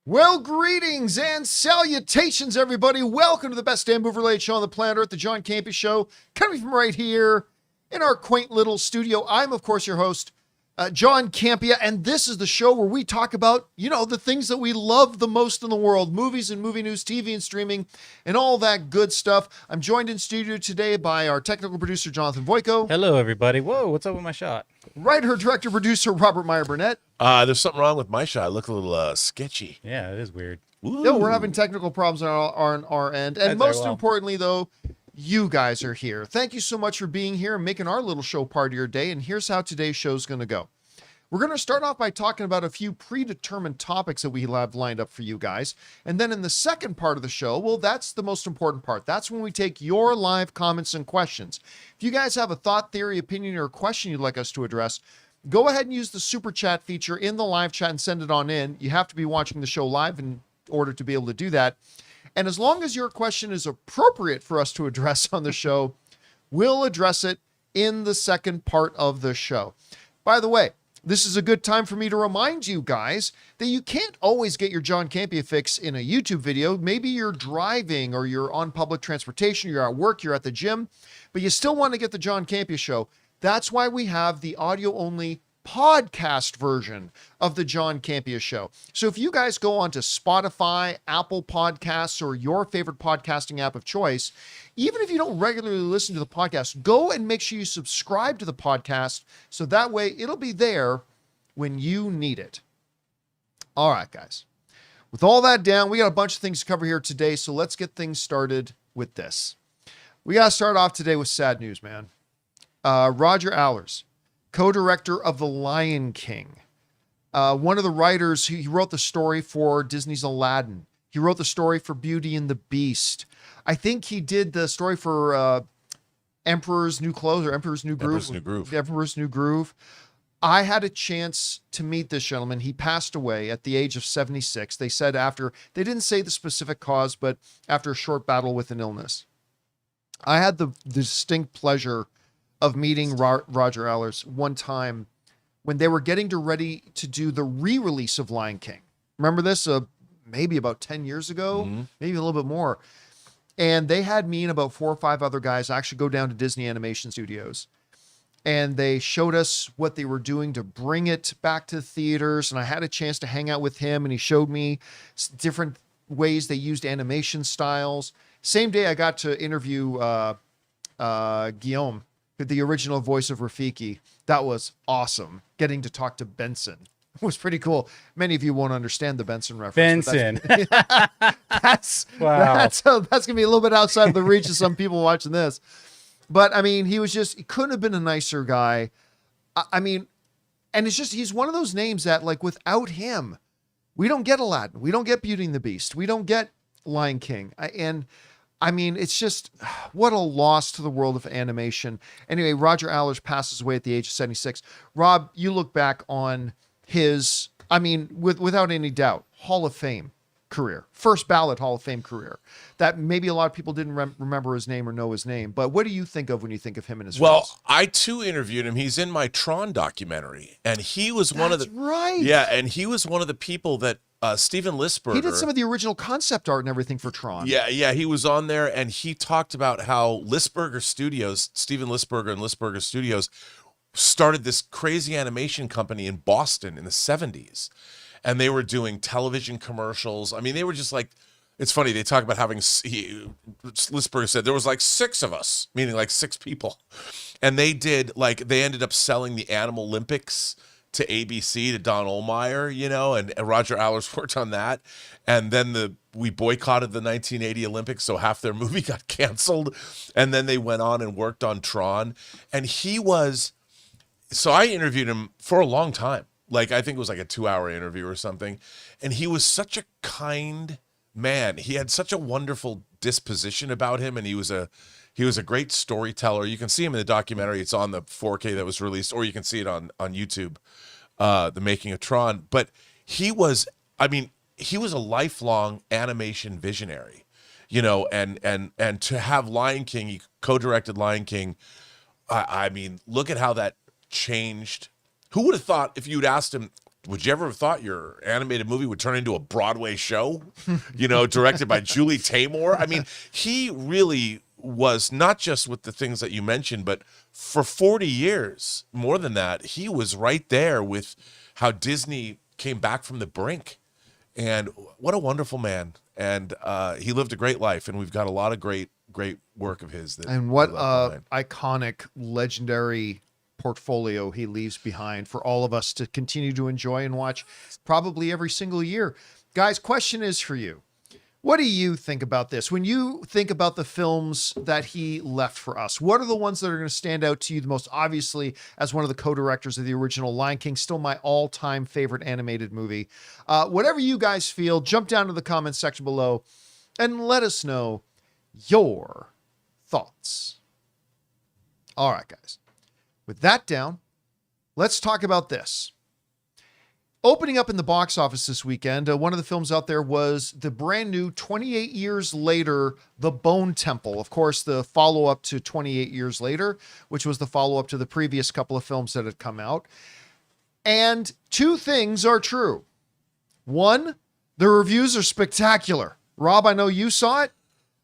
Well, greetings and salutations, everybody. Welcome to the best damn movie-related show on the planet Earth, the John Campea Show, coming from right here in our quaint little studio. I'm, of course, your host, John Campea, and this is the show where we talk about, the things that we love the most in the world, movies and movie news, TV and streaming, and all that good stuff. I'm joined in studio today by our technical producer, Jonathan Voico. Hello, everybody. Whoa, what's up with my shot? Writer, director, producer, Robert Meyer Burnett. There's something wrong with my shot. I look a little sketchy. Yeah, it is weird. No, we're having technical problems on our end. And most importantly, though, you guys are here. Thank you so much for being here and making our little show part of your day. And here's how today's show is going to go. We're going to start off by talking about a few predetermined topics that we have lined up for you guys. And then in the second part of the show, well, that's the most important part. That's when we take your live comments and questions. If you guys have a thought, theory, opinion, or question you'd like us to address, go ahead and use the super chat feature in the live chat and send it on in. You have to be watching the show live in order to be able to do that. And as long as your question is appropriate for us to address on the show, we'll address it in the second part of the show. By the way, this is a good time for me to remind you guys that you can't always get your John Campea fix in a YouTube video. Maybe you're driving or you're on public transportation, you're at work, you're at the gym, but you still want to get the John Campea Show. That's why we have the audio-only podcast version of the John Campea Show. So if you guys go onto Spotify, Apple Podcasts, or your favorite podcasting app of choice, even if you don't regularly listen to the podcast, go and make sure you subscribe to the podcast so that way it'll be there when you need it. All right, guys. With all that down, we got a bunch of things to cover here today, so let's get things started with this. We got to start off today with sad news, man. Roger Allers, co-director of The Lion King. One of the writers, he wrote the story for Disney's Aladdin. He wrote the story for Beauty and the Beast. I think he did the story for Emperor's New Clothes or Emperor's New Groove. Emperor's New Groove. I had a chance to meet this gentleman. He passed away at the age of 76. They said they didn't say the specific cause, but after a short battle with an illness. I had the distinct pleasure of meeting Roger Allers one time when they were getting ready to do the re-release of Lion King. Remember this? Maybe about 10 years ago, maybe a little bit more. And they had me and about 4 or 5 other guys actually go down to Disney Animation Studios. And they showed us what they were doing to bring it back to theaters. And I had a chance to hang out with him, and he showed me different ways they used animation styles. Same day I got to interview Guillaume, the original voice of Rafiki. That was awesome. Getting to talk to Benson was pretty cool. Many of you won't understand the Benson reference. Benson. That's going to be a little bit outside of the reach of some people watching this. But I mean, he couldn't have been a nicer guy. I mean, and it's just, he's one of those names that, like, without him, we don't get Aladdin. We don't get Beauty and the Beast. We don't get Lion King. I mean, it's just, what a loss to the world of animation. Anyway, Roger Allers passes away at the age of 76. Rob, you look back on his, without any doubt, Hall of Fame career. First ballot Hall of Fame career. That maybe a lot of people didn't remember his name or know his name. But what do you think of when you think of him and his films? I too interviewed him. He's in my Tron documentary. And he was one of the... right. Yeah, and he was one of the people that Steven Lisberger. He did some of the original concept art and everything for Tron. Yeah, he was on there, and he talked about how Lisberger Studios, Steven Lisberger and Lisberger Studios, started this crazy animation company in Boston in the 70s. And they were doing television commercials. I mean, they were just like, it's funny, they talk about having, Lisberger said, there was like 6 of us, meaning like 6 people. And they ended up selling the Animal Olympics to ABC, to Don Ohlmeyer, and Roger Allers worked on that. And then we boycotted the 1980 Olympics, so half their movie got canceled. And then they went on and worked on Tron. And so I interviewed him for a long time. Like, I think it was like a 2-hour interview or something. And he was such a kind man. He had such a wonderful disposition about him, and he was a great storyteller. You can see him in the documentary. It's on the 4K that was released, or you can see it on YouTube, The Making of Tron. But he was a lifelong animation visionary, and to have Lion King, he co-directed Lion King. I mean, look at how that changed. Who would have thought, if you'd asked him would you ever have thought your animated movie would turn into a Broadway show, directed by Julie Taymor? I mean, he really was, not just with the things that you mentioned, but for 40 years, more than that, he was right there with how Disney came back from the brink. And what a wonderful man. And he lived a great life, and we've got a lot of great work of his. And what iconic, legendary portfolio he leaves behind for all of us to continue to enjoy and watch probably every single year. Guys, question is for you. What do you think about this? When you think about the films that he left for us, what are the ones that are going to stand out to you the most? Obviously, as one of the co-directors of the original Lion King, still my all-time favorite animated movie. Whatever you guys feel, jump down to the comments section below and let us know your thoughts. All right, guys. With that down, let's talk about this. Opening up in the box office this weekend, one of the films out there was the brand new 28 Years Later, The Bone Temple. Of course, the follow-up to 28 Years Later, which was the follow-up to the previous couple of films that had come out. And two things are true. One, the reviews are spectacular. Rob, I know you saw it.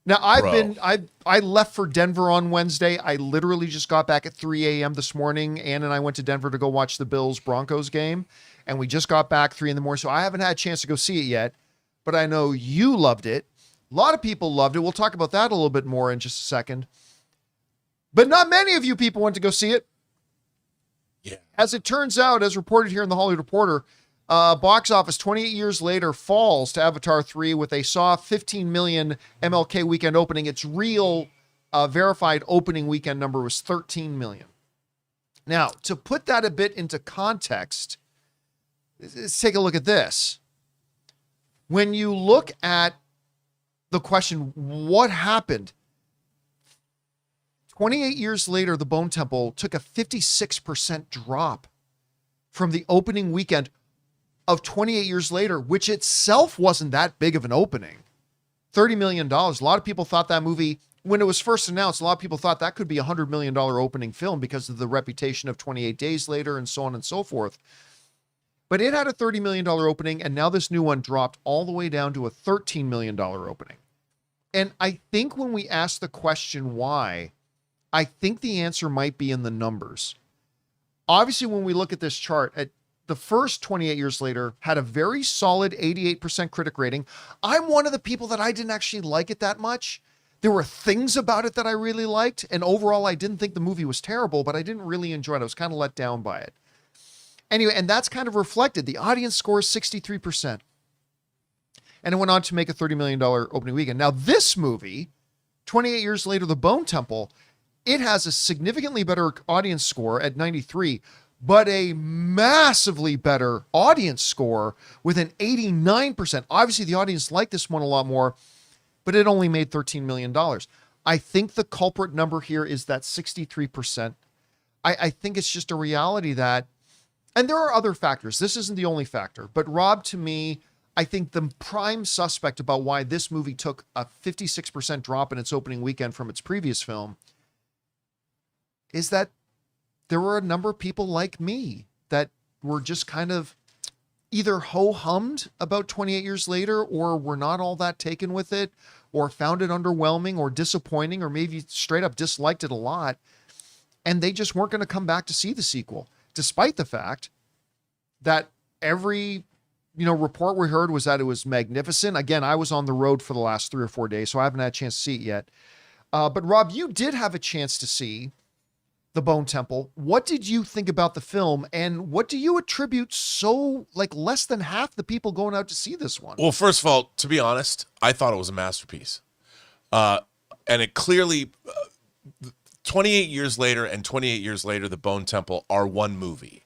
Now, I left for Denver on Wednesday. I literally just got back at 3 a.m. this morning. Ann and I went to Denver to go watch the Bills-Broncos game, and we just got back 3 a.m, so I haven't had a chance to go see it yet, but I know you loved it. A lot of people loved it. We'll talk about that a little bit more in just a second. But not many of you people went to go see it. Yeah. As it turns out, as reported here in the Hollywood Reporter, box office 28 years later falls to Avatar 3 with a soft 15 million MLK weekend opening. Its real verified opening weekend number was 13 million. Now, to put that a bit into context, let's take a look at this. When you look at the question, what happened? 28 years later, The Bone Temple took a 56% drop from the opening weekend of 28 years later, which itself wasn't that big of an opening. $30 million. A lot of people thought that movie, when it was first announced, a lot of people thought that could be a $100 million opening film because of the reputation of 28 Days Later and so on and so forth. But it had a $30 million opening, and now this new one dropped all the way down to a $13 million opening. And I think when we ask the question why, I think the answer might be in the numbers. Obviously, when we look at this chart, the first 28 years later had a very solid 88% critic rating. I'm one of the people that I didn't actually like it that much. There were things about it that I really liked, and overall, I didn't think the movie was terrible, but I didn't really enjoy it. I was kind of let down by it. Anyway, and that's kind of reflected. The audience score is 63%. And it went on to make a $30 million opening weekend. Now, this movie, 28 years later, The Bone Temple, it has a significantly better audience score at 93, but a massively better audience score with an 89%. Obviously, the audience liked this one a lot more, but it only made $13 million. I think the culprit number here is that 63%. I think it's just a reality that, and there are other factors. This isn't the only factor, but Rob, to me, I think the prime suspect about why this movie took a 56% drop in its opening weekend from its previous film is that there were a number of people like me that were just kind of either ho-hummed about 28 years later, or were not all that taken with it, or found it underwhelming or disappointing, or maybe straight up disliked it a lot. And they just weren't going to come back to see the sequel, despite the fact that every, report we heard was that it was magnificent. Again, I was on the road for the last 3 or 4 days, so I haven't had a chance to see it yet. But Rob, you did have a chance to see The Bone Temple. What did you think about the film, and what do you attribute less than half the people going out to see this one? Well, first of all, to be honest, I thought it was a masterpiece. And it clearly, 28 years later and 28 years later, The Bone Temple are one movie.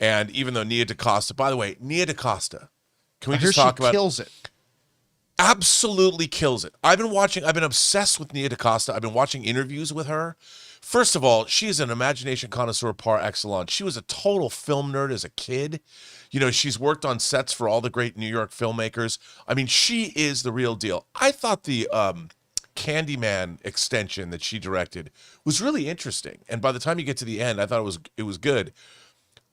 And even though Nia DaCosta, by the way, Nia DaCosta, can we just talk about? Kills it. Absolutely kills it. I've been obsessed with Nia DaCosta. I've been watching interviews with her. First of all, she is an imagination connoisseur par excellence. She was a total film nerd as a kid. She's worked on sets for all the great New York filmmakers. I mean, she is the real deal. I thought the Candyman extension that she directed was really interesting. And by the time you get to the end, I thought it was good.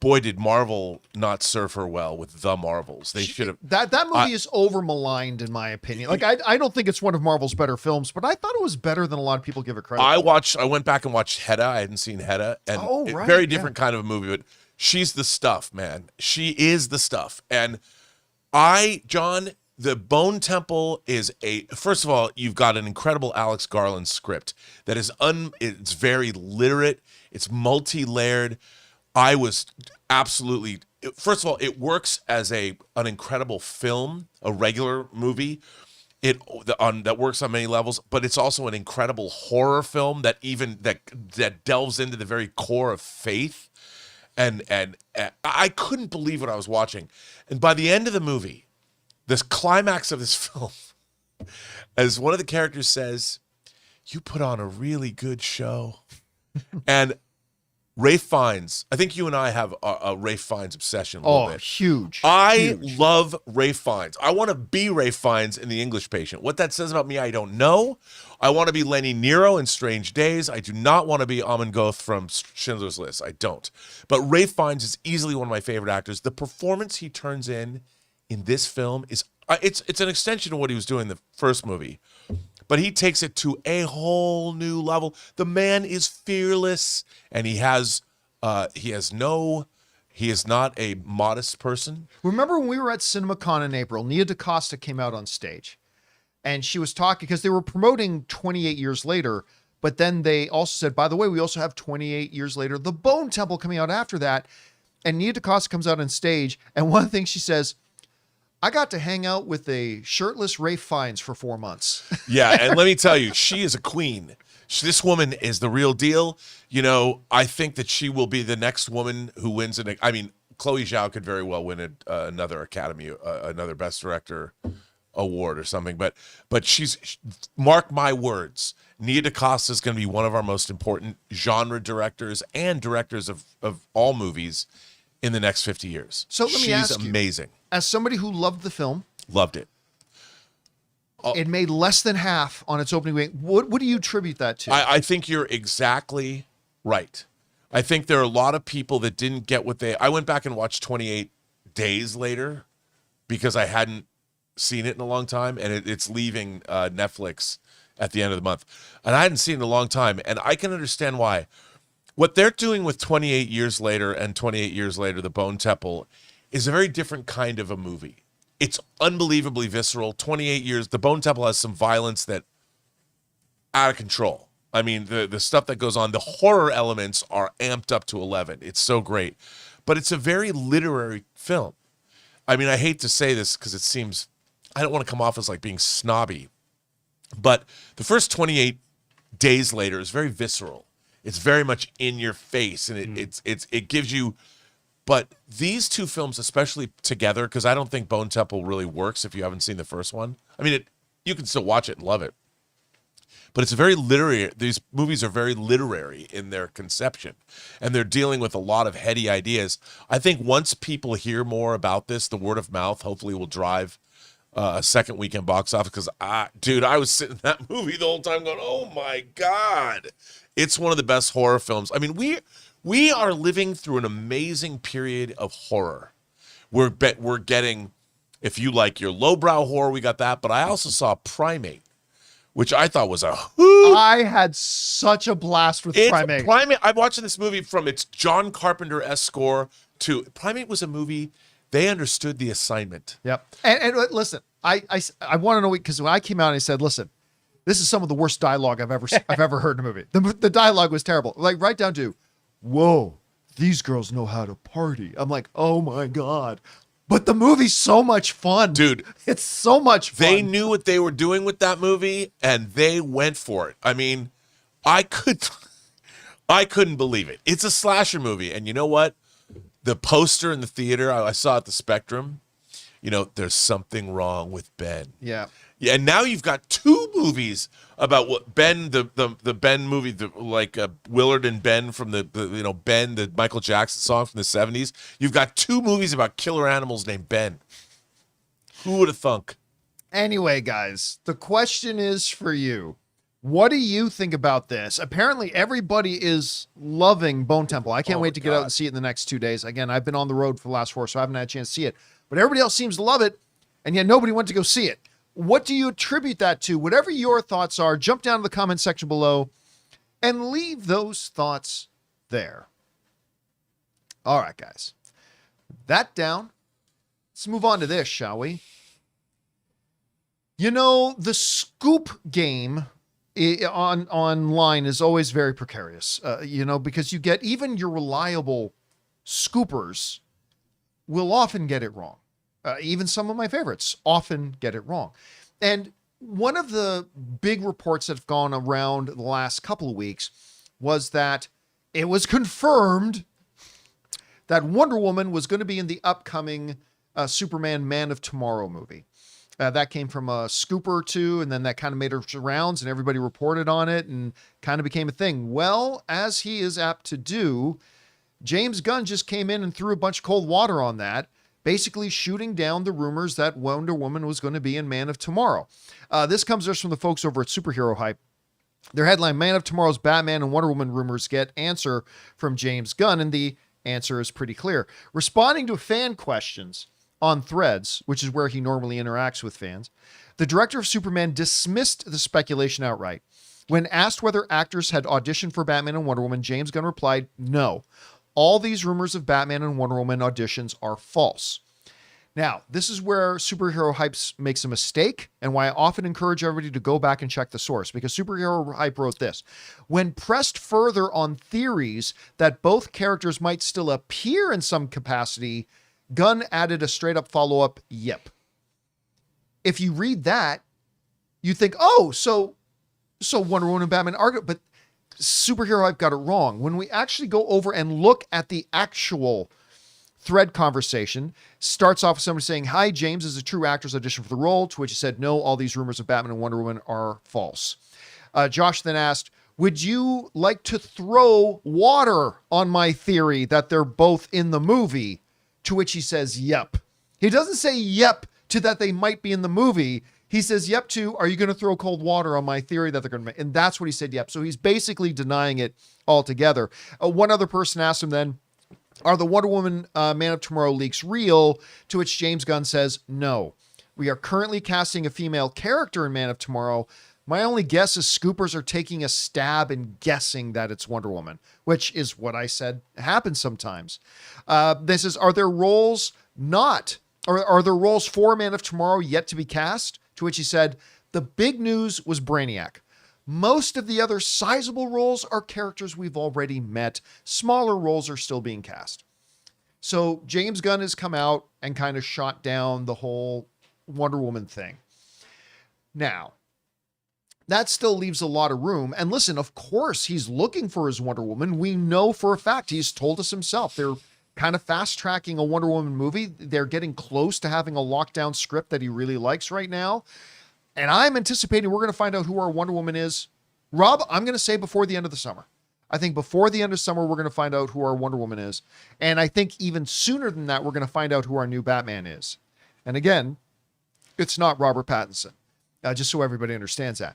boy, did Marvel not serve her well with The Marvels. They should have. That movie is over maligned in my opinion. Like I don't think it's one of Marvel's better films, but I thought it was better than a lot of people give it credit. I went back and watched Hedda. I hadn't seen Hedda, and very different kind of a movie, but she's the stuff, man. She is the stuff. And John, the Bone Temple is first of all, you've got an incredible Alex Garland script that is it's very literate, it's multi-layered. I was absolutely, first of all, it works as an incredible film, a regular movie. That works on many levels, but it's also an incredible horror film that delves into the very core of faith. And I couldn't believe what I was watching. And by the end of the movie, this climax of this film, as one of the characters says, "You put on a really good show." And Ralph Fiennes, I think you and I have a Ralph Fiennes obsession a little bit. Huge. I love Ralph Fiennes. I want to be Ralph Fiennes in The English Patient. What that says about me, I don't know. I want to be Lenny Nero in Strange Days. I do not want to be Amon Goth from Schindler's List. I don't. But Ralph Fiennes is easily one of my favorite actors. The performance he turns in this film is it's an extension of what he was doing in the first movie. But he takes it to a whole new level. The man is fearless, and he is not a modest person. Remember when we were at CinemaCon in April, Nia DaCosta came out on stage, and she was talking because they were promoting 28 Years Later, but then they also said, by the way, we also have 28 Years Later, The Bone Temple coming out after that. And Nia DaCosta comes out on stage, and one thing she says, "I got to hang out with a shirtless Ralph Fiennes for 4 months." Yeah, and let me tell you, she is a queen. This woman is the real deal. You know, I think that she will be the next woman who wins I mean, Chloe Zhao could very well win another Academy, another Best Director award or something. But mark my words, Nia DaCosta is going to be one of our most important genre directors and directors of all movies in the next 50 years. So let me ask you, she's amazing. As somebody who loved the film, loved it. It made less than half on its opening week. What do you attribute that to? I think you're exactly right. I think there are a lot of people that didn't get I went back and watched 28 Days Later because I hadn't seen it in a long time, and it's leaving Netflix at the end of the month. And I hadn't seen it in a long time, and I can understand why. What they're doing with 28 Years Later and 28 Years Later, The Bone Temple, is a very different kind of a movie. It's unbelievably visceral. 28 Years, The Bone Temple has some violence that out of control. I mean, the stuff that goes on, the horror elements are amped up to 11. It's so great. But it's a very literary film. I mean, I hate to say this because it seems, I don't want to come off as like being snobby, but the first 28 Days Later is very visceral. It's very much in your face, and it gives you. But these two films, especially together, because I don't think Bone Temple really works if you haven't seen the first one. I mean, you can still watch it and love it, but it's a very literary. These movies are very literary in their conception, and they're dealing with a lot of heady ideas. I think once people hear more about this, the word of mouth hopefully will drive a second weekend box office. Because I was sitting in that movie the whole time going, "Oh my God." It's one of the best horror films. I mean, we are living through an amazing period of horror. We're getting, if you like your lowbrow horror, we got that. But I also saw Primate, which I thought was a hoot. I had such a blast with Primate. I'm watching this movie from its John Carpenter-esque score to Primate was a movie. They understood the assignment. Yep. And listen, I want to know, because when I came out and I said, listen, this is some of the worst dialogue I've ever heard in a movie. The dialogue was terrible. Like right down to, "Whoa, these girls know how to party." I'm like, oh my God. But the movie's so much fun. Dude. It's so much fun. They knew what they were doing with that movie, and they went for it. I mean, I couldn't believe it. It's a slasher movie. And you know what? The poster in the theater, I saw at the Spectrum, there's something wrong with Ben. Yeah. Yeah, and now you've got two movies about what Ben, the Ben movie, Willard and Ben from Ben, the Michael Jackson song from the 70s. You've got two movies about killer animals named Ben. Who would have thunk? Anyway, guys, the question is for you. What do you think about this? Apparently, everybody is loving Bone Temple. I can't wait to get out and see it in the next 2 days. Again, I've been on the road for the last 4, so I haven't had a chance to see it. But everybody else seems to love it, and yet nobody went to go see it. What do you attribute that to? Whatever your thoughts are, jump down to the comment section below and leave those thoughts there. All right, guys. That down. Let's move on to this, shall we? You know, the scoop game online is always very precarious, because you get even your reliable scoopers will often get it wrong. Even some of my favorites often get it wrong. And one of the big reports that have gone around the last couple of weeks was that it was confirmed that Wonder Woman was going to be in the upcoming Superman Man of Tomorrow movie. That came from a scoop or two, and then that kind of made its rounds, and everybody reported on it and kind of became a thing. Well, as he is apt to do, James Gunn just came in and threw a bunch of cold water on that, basically shooting down the rumors that Wonder Woman was going to be in Man of Tomorrow. This comes just from the folks over at Superhero Hype. Their headline, Man of Tomorrow's Batman and Wonder Woman rumors get answer from James Gunn, and the answer is pretty clear. Responding to fan questions on Threads, which is where he normally interacts with fans, the director of Superman dismissed the speculation outright. When asked whether actors had auditioned for Batman and Wonder Woman, James Gunn replied, no. All these rumors of Batman and Wonder Woman auditions are false. Now, this is where Superhero Hype makes a mistake, and why I often encourage everybody to go back and check the source, because Superhero Hype wrote this. When pressed further on theories that both characters might still appear in some capacity, Gunn added a straight-up follow-up, yep. If you read that, you think, oh, so Wonder Woman and Batman are, but Superhero Hype got it wrong. When we actually go over and look at the actual thread conversation, starts off with somebody saying, hi, James, is a true actor's audition for the role? To which he said, no, all these rumors of Batman and Wonder Woman are false. Josh then asked, would you like to throw water on my theory that they're both in the movie? To which he says, yep. He doesn't say yep to that they might be in the movie. He says, yep to, are you going to throw cold water on my theory that they're going to make? And that's what he said, yep. So he's basically denying it altogether. One other person asked him then, are the Wonder Woman Man of Tomorrow leaks real? To which James Gunn says, no. We are currently casting a female character in Man of Tomorrow. My only guess is scoopers are taking a stab and guessing that it's Wonder Woman, which is what I said happens sometimes. This is, are there roles for Man of Tomorrow yet to be cast? To which he said, the big news was Brainiac. Most of the other sizable roles are characters we've already met. Smaller roles are still being cast. So James Gunn has come out and kind of shot down the whole Wonder Woman thing. Now, that still leaves a lot of room. And listen, of course, he's looking for his Wonder Woman. We know for a fact, he's told us himself, they're kind of fast tracking a Wonder Woman movie. They're getting close to having a lockdown script that he really likes right now. And I'm anticipating we're going to find out who our Wonder Woman is. Rob, I'm going to say before the end of the summer. I think before the end of summer, we're going to find out who our Wonder Woman is. And I think even sooner than that, we're going to find out who our new Batman is. And again, it's not Robert Pattinson. Just so everybody understands that.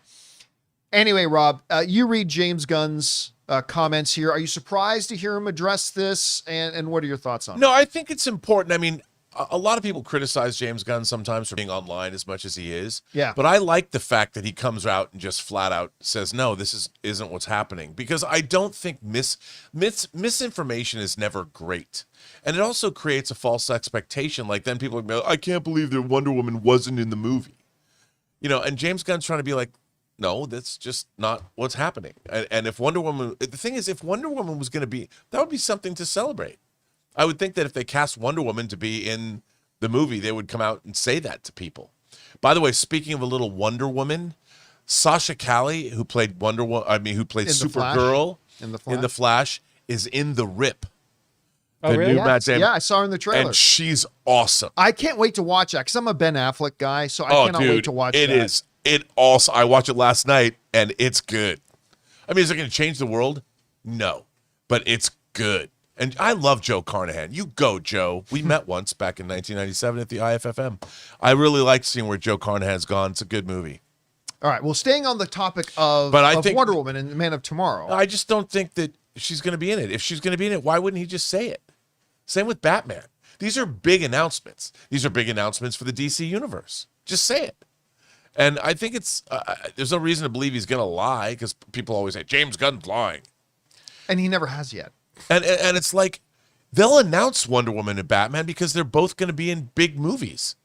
Anyway, Rob, you read James Gunn's comments here. Are you surprised to hear him address this? And what are your thoughts on it? No, I think it's important. I mean, a lot of people criticize James Gunn sometimes for being online as much as he is. Yeah. But I like the fact that he comes out and just flat out says, no, this isn't what's happening. Because I don't think misinformation is never great. And it also creates a false expectation. Like then people are like, I can't believe that Wonder Woman wasn't in the movie. You know, and James Gunn's trying to be like, no, that's just not what's happening. And if Wonder Woman, the thing is, if Wonder Woman was going to be, that would be something to celebrate. I would think that if they cast Wonder Woman to be in the movie, they would come out and say that to people. By the way, speaking of a little Wonder Woman, Sasha Calle, who played Supergirl in the Flash, is in The Rip. Oh, really? Yeah, I saw her in the trailer. And she's awesome. I can't wait to watch that because I'm a Ben Affleck guy, so I cannot wait to watch that. I watched it last night, and it's good. I mean, is it going to change the world? No, but it's good. And I love Joe Carnahan. You go, Joe. We met once back in 1997 at the IFFM. I really like seeing where Joe Carnahan's gone. It's a good movie. All right. Well, staying on the topic of, But I of think Wonder Woman and Man of Tomorrow. I just don't think that she's going to be in it. If she's going to be in it, why wouldn't he just say it? Same with Batman. These are big announcements. These are big announcements for the DC universe. Just say it. And I think it's there's no reason to believe he's going to lie, because people always say James Gunn's lying, And he never has yet. and it's like they'll announce Wonder Woman and Batman because they're both going to be in big movies.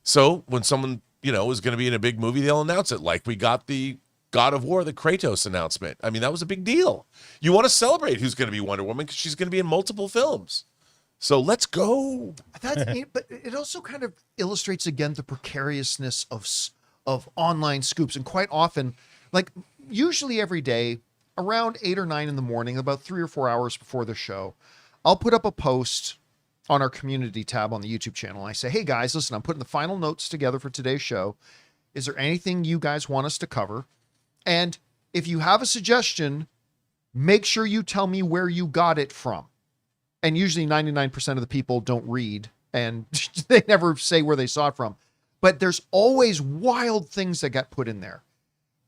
So when someone is going to be in a big movie, they'll announce it. Like we got the God of War, the Kratos announcement. I mean, that was a big deal. You want to celebrate who's going to be Wonder Woman because she's going to be in multiple films. So let's go. But it also kind of illustrates again the precariousness of online scoops. And quite often, like usually every day around 8 or 9 in the morning, about 3 or 4 hours before the show, I'll put up a post on our community tab on the YouTube channel. I say, hey guys, listen, I'm putting the final notes together for today's show. Is there anything you guys want us to cover? And if you have a suggestion, make sure you tell me where you got it from. And usually 99% of the people don't read and they never say where they saw it from. But there's always wild things that get put in there.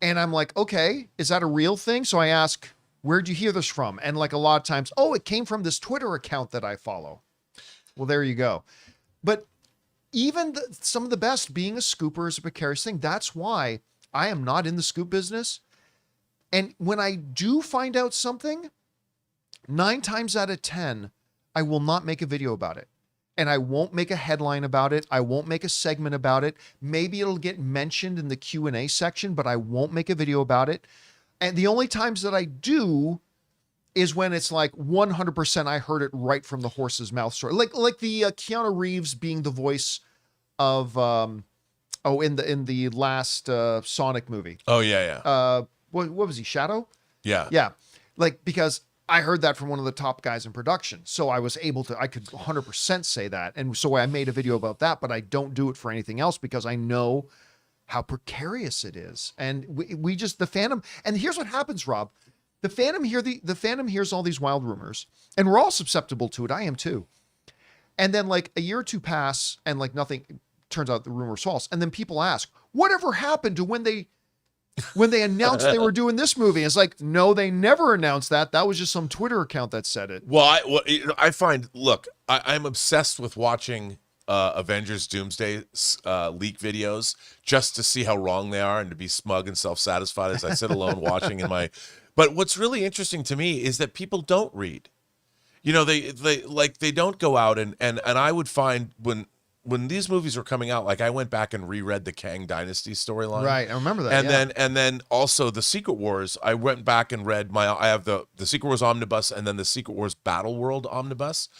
And I'm like, okay, is that a real thing? So I ask, where'd you hear this from? And like a lot of times, oh, it came from this Twitter account that I follow. Well, there you go. But even some of the best, being a scooper is a precarious thing. That's why I am not in the scoop business. And when I do find out something, 9 times out of 10, I will not make a video about it. And I won't make a headline about it. I won't make a segment about it. Maybe it'll get mentioned in the Q&A section, but I won't make a video about it. And the only times that I do is when it's like 100% I heard it right from the horse's mouth story. Like the Keanu Reeves being the voice of in the last Sonic movie. Oh yeah. What was he, Shadow? Yeah. Yeah. Like, because I heard that from one of the top guys in production. So I was able to, I could 100% say that. And so I made a video about that, but I don't do it for anything else because I know how precarious it is. And we just, the fandom, and here's what happens, Rob. The fandom hears all these wild rumors, and we're all susceptible to it. I am too. And then like a year or two pass, and like nothing, turns out the rumor's false. And then people ask, whatever happened to when they announced they were doing this movie? It's like, no, they never announced that. That was just some Twitter account that said it. Well, I find, look, I'm obsessed with watching Avengers Doomsday leak videos just to see how wrong they are and to be smug and self-satisfied as I sit alone watching in my. But what's really interesting to me is that people don't read. They don't go out and I would find when these movies were coming out, like I went back and reread the Kang Dynasty storyline. Right, I remember that. And then also the Secret Wars. I went back and read I have the Secret Wars omnibus and then the Secret Wars Battle World omnibus.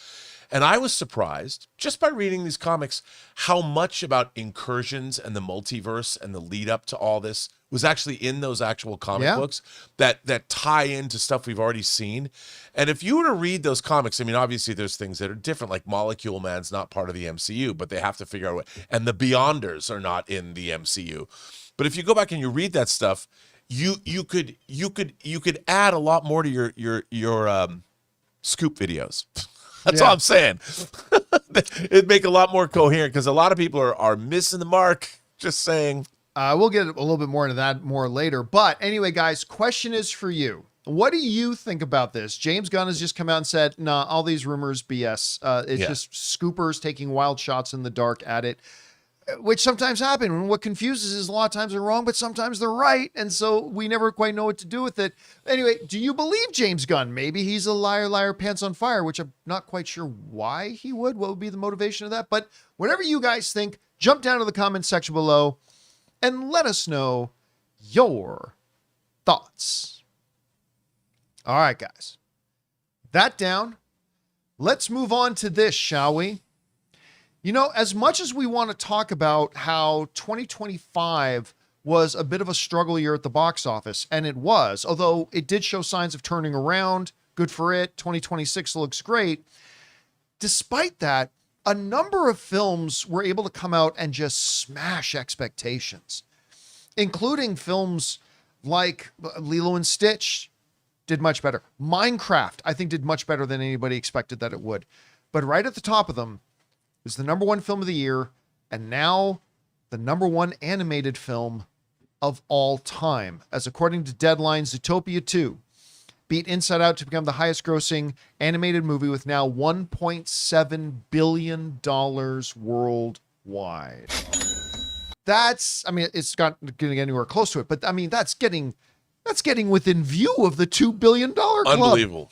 And I was surprised just by reading these comics how much about incursions and the multiverse and the lead up to all this was actually in those actual comic books that tie into stuff we've already seen. And if you were to read those comics, I mean, obviously there's things that are different, like Molecule Man's not part of the MCU, but they have to figure out what, and the Beyonders are not in the MCU. But if you go back and you read that stuff, you could add a lot more to your scoop videos. That's all I'm saying. It'd make a lot more coherent because a lot of people are missing the mark. Just saying. We'll get a little bit more into that more later. But anyway, guys, question is for you. What do you think about this? James Gunn has just come out and said, nah, all these rumors, BS. It's just scoopers taking wild shots in the dark at it, which sometimes happen. And what confuses is a lot of times they're wrong, but sometimes they're right. And so we never quite know what to do with it. Anyway, do you believe James Gunn? Maybe he's a liar, pants on fire, which I'm not quite sure why he would. What would be the motivation of that? But whatever you guys think, jump down to the comments section below and let us know your thoughts. All right, guys. That down. Let's move on to this, shall we? You know, as much as we want to talk about how 2025 was a bit of a struggle year at the box office, and it was, although it did show signs of turning around, good for it, 2026 looks great. Despite that, a number of films were able to come out and just smash expectations, including films like Lilo and Stitch did much better. Minecraft, I think, did much better than anybody expected that it would. But right at the top of them is the #1 film of the year, and now the #1 animated film of all time, as according to Deadline, Zootopia 2 beat Inside Out to become the highest grossing animated movie with now $1.7 billion worldwide. That's, I mean, it's not going to get anywhere close to it, but I mean, that's getting within view of the $2 billion club. Unbelievable.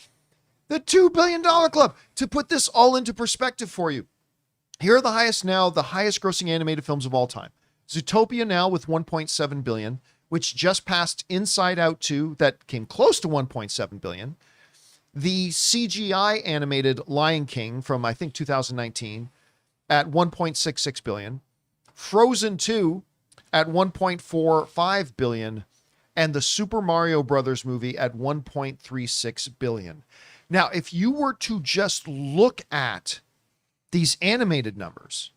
The $2 billion club. To put this all into perspective for you, here are the highest grossing animated films of all time. Zootopia now with 1.7 billion, which just passed Inside Out 2, that came close to 1.7 billion. The CGI animated Lion King from, I think, 2019 at 1.66 billion. Frozen 2 at 1.45 billion. And the Super Mario Brothers movie at 1.36 billion. Now, if you were to just look at these animated numbers,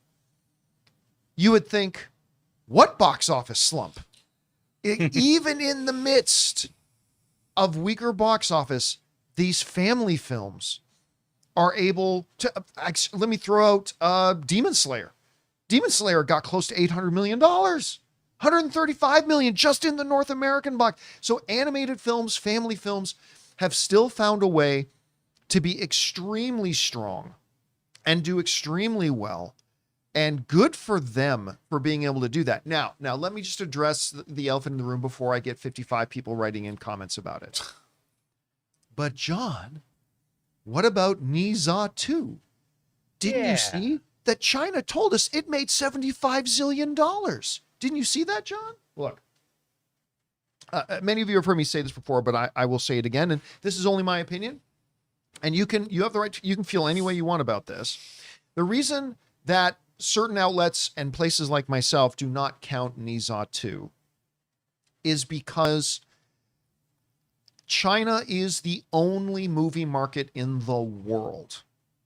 you would think, what box office slump? Even in the midst of weaker box office, these family films are able to, let me throw out Demon Slayer. Demon Slayer got close to $800 million. 135 million just in the North American box. So animated films, family films have still found a way to be extremely strong and do extremely well. And good for them for being able to do that. Now let me just address the elephant in the room before I get 55 people writing in comments about it. But John, what about Ne Zha 2? Didn't you see that China told us it made $75 zillion? Didn't you see that, John? Look, many of you have heard me say this before, but I will say it again. And this is only my opinion. And you have the right, you can feel any way you want about this. The reason that certain outlets and places like myself do not count Ne Zha 2 is because China is the only movie market in the world.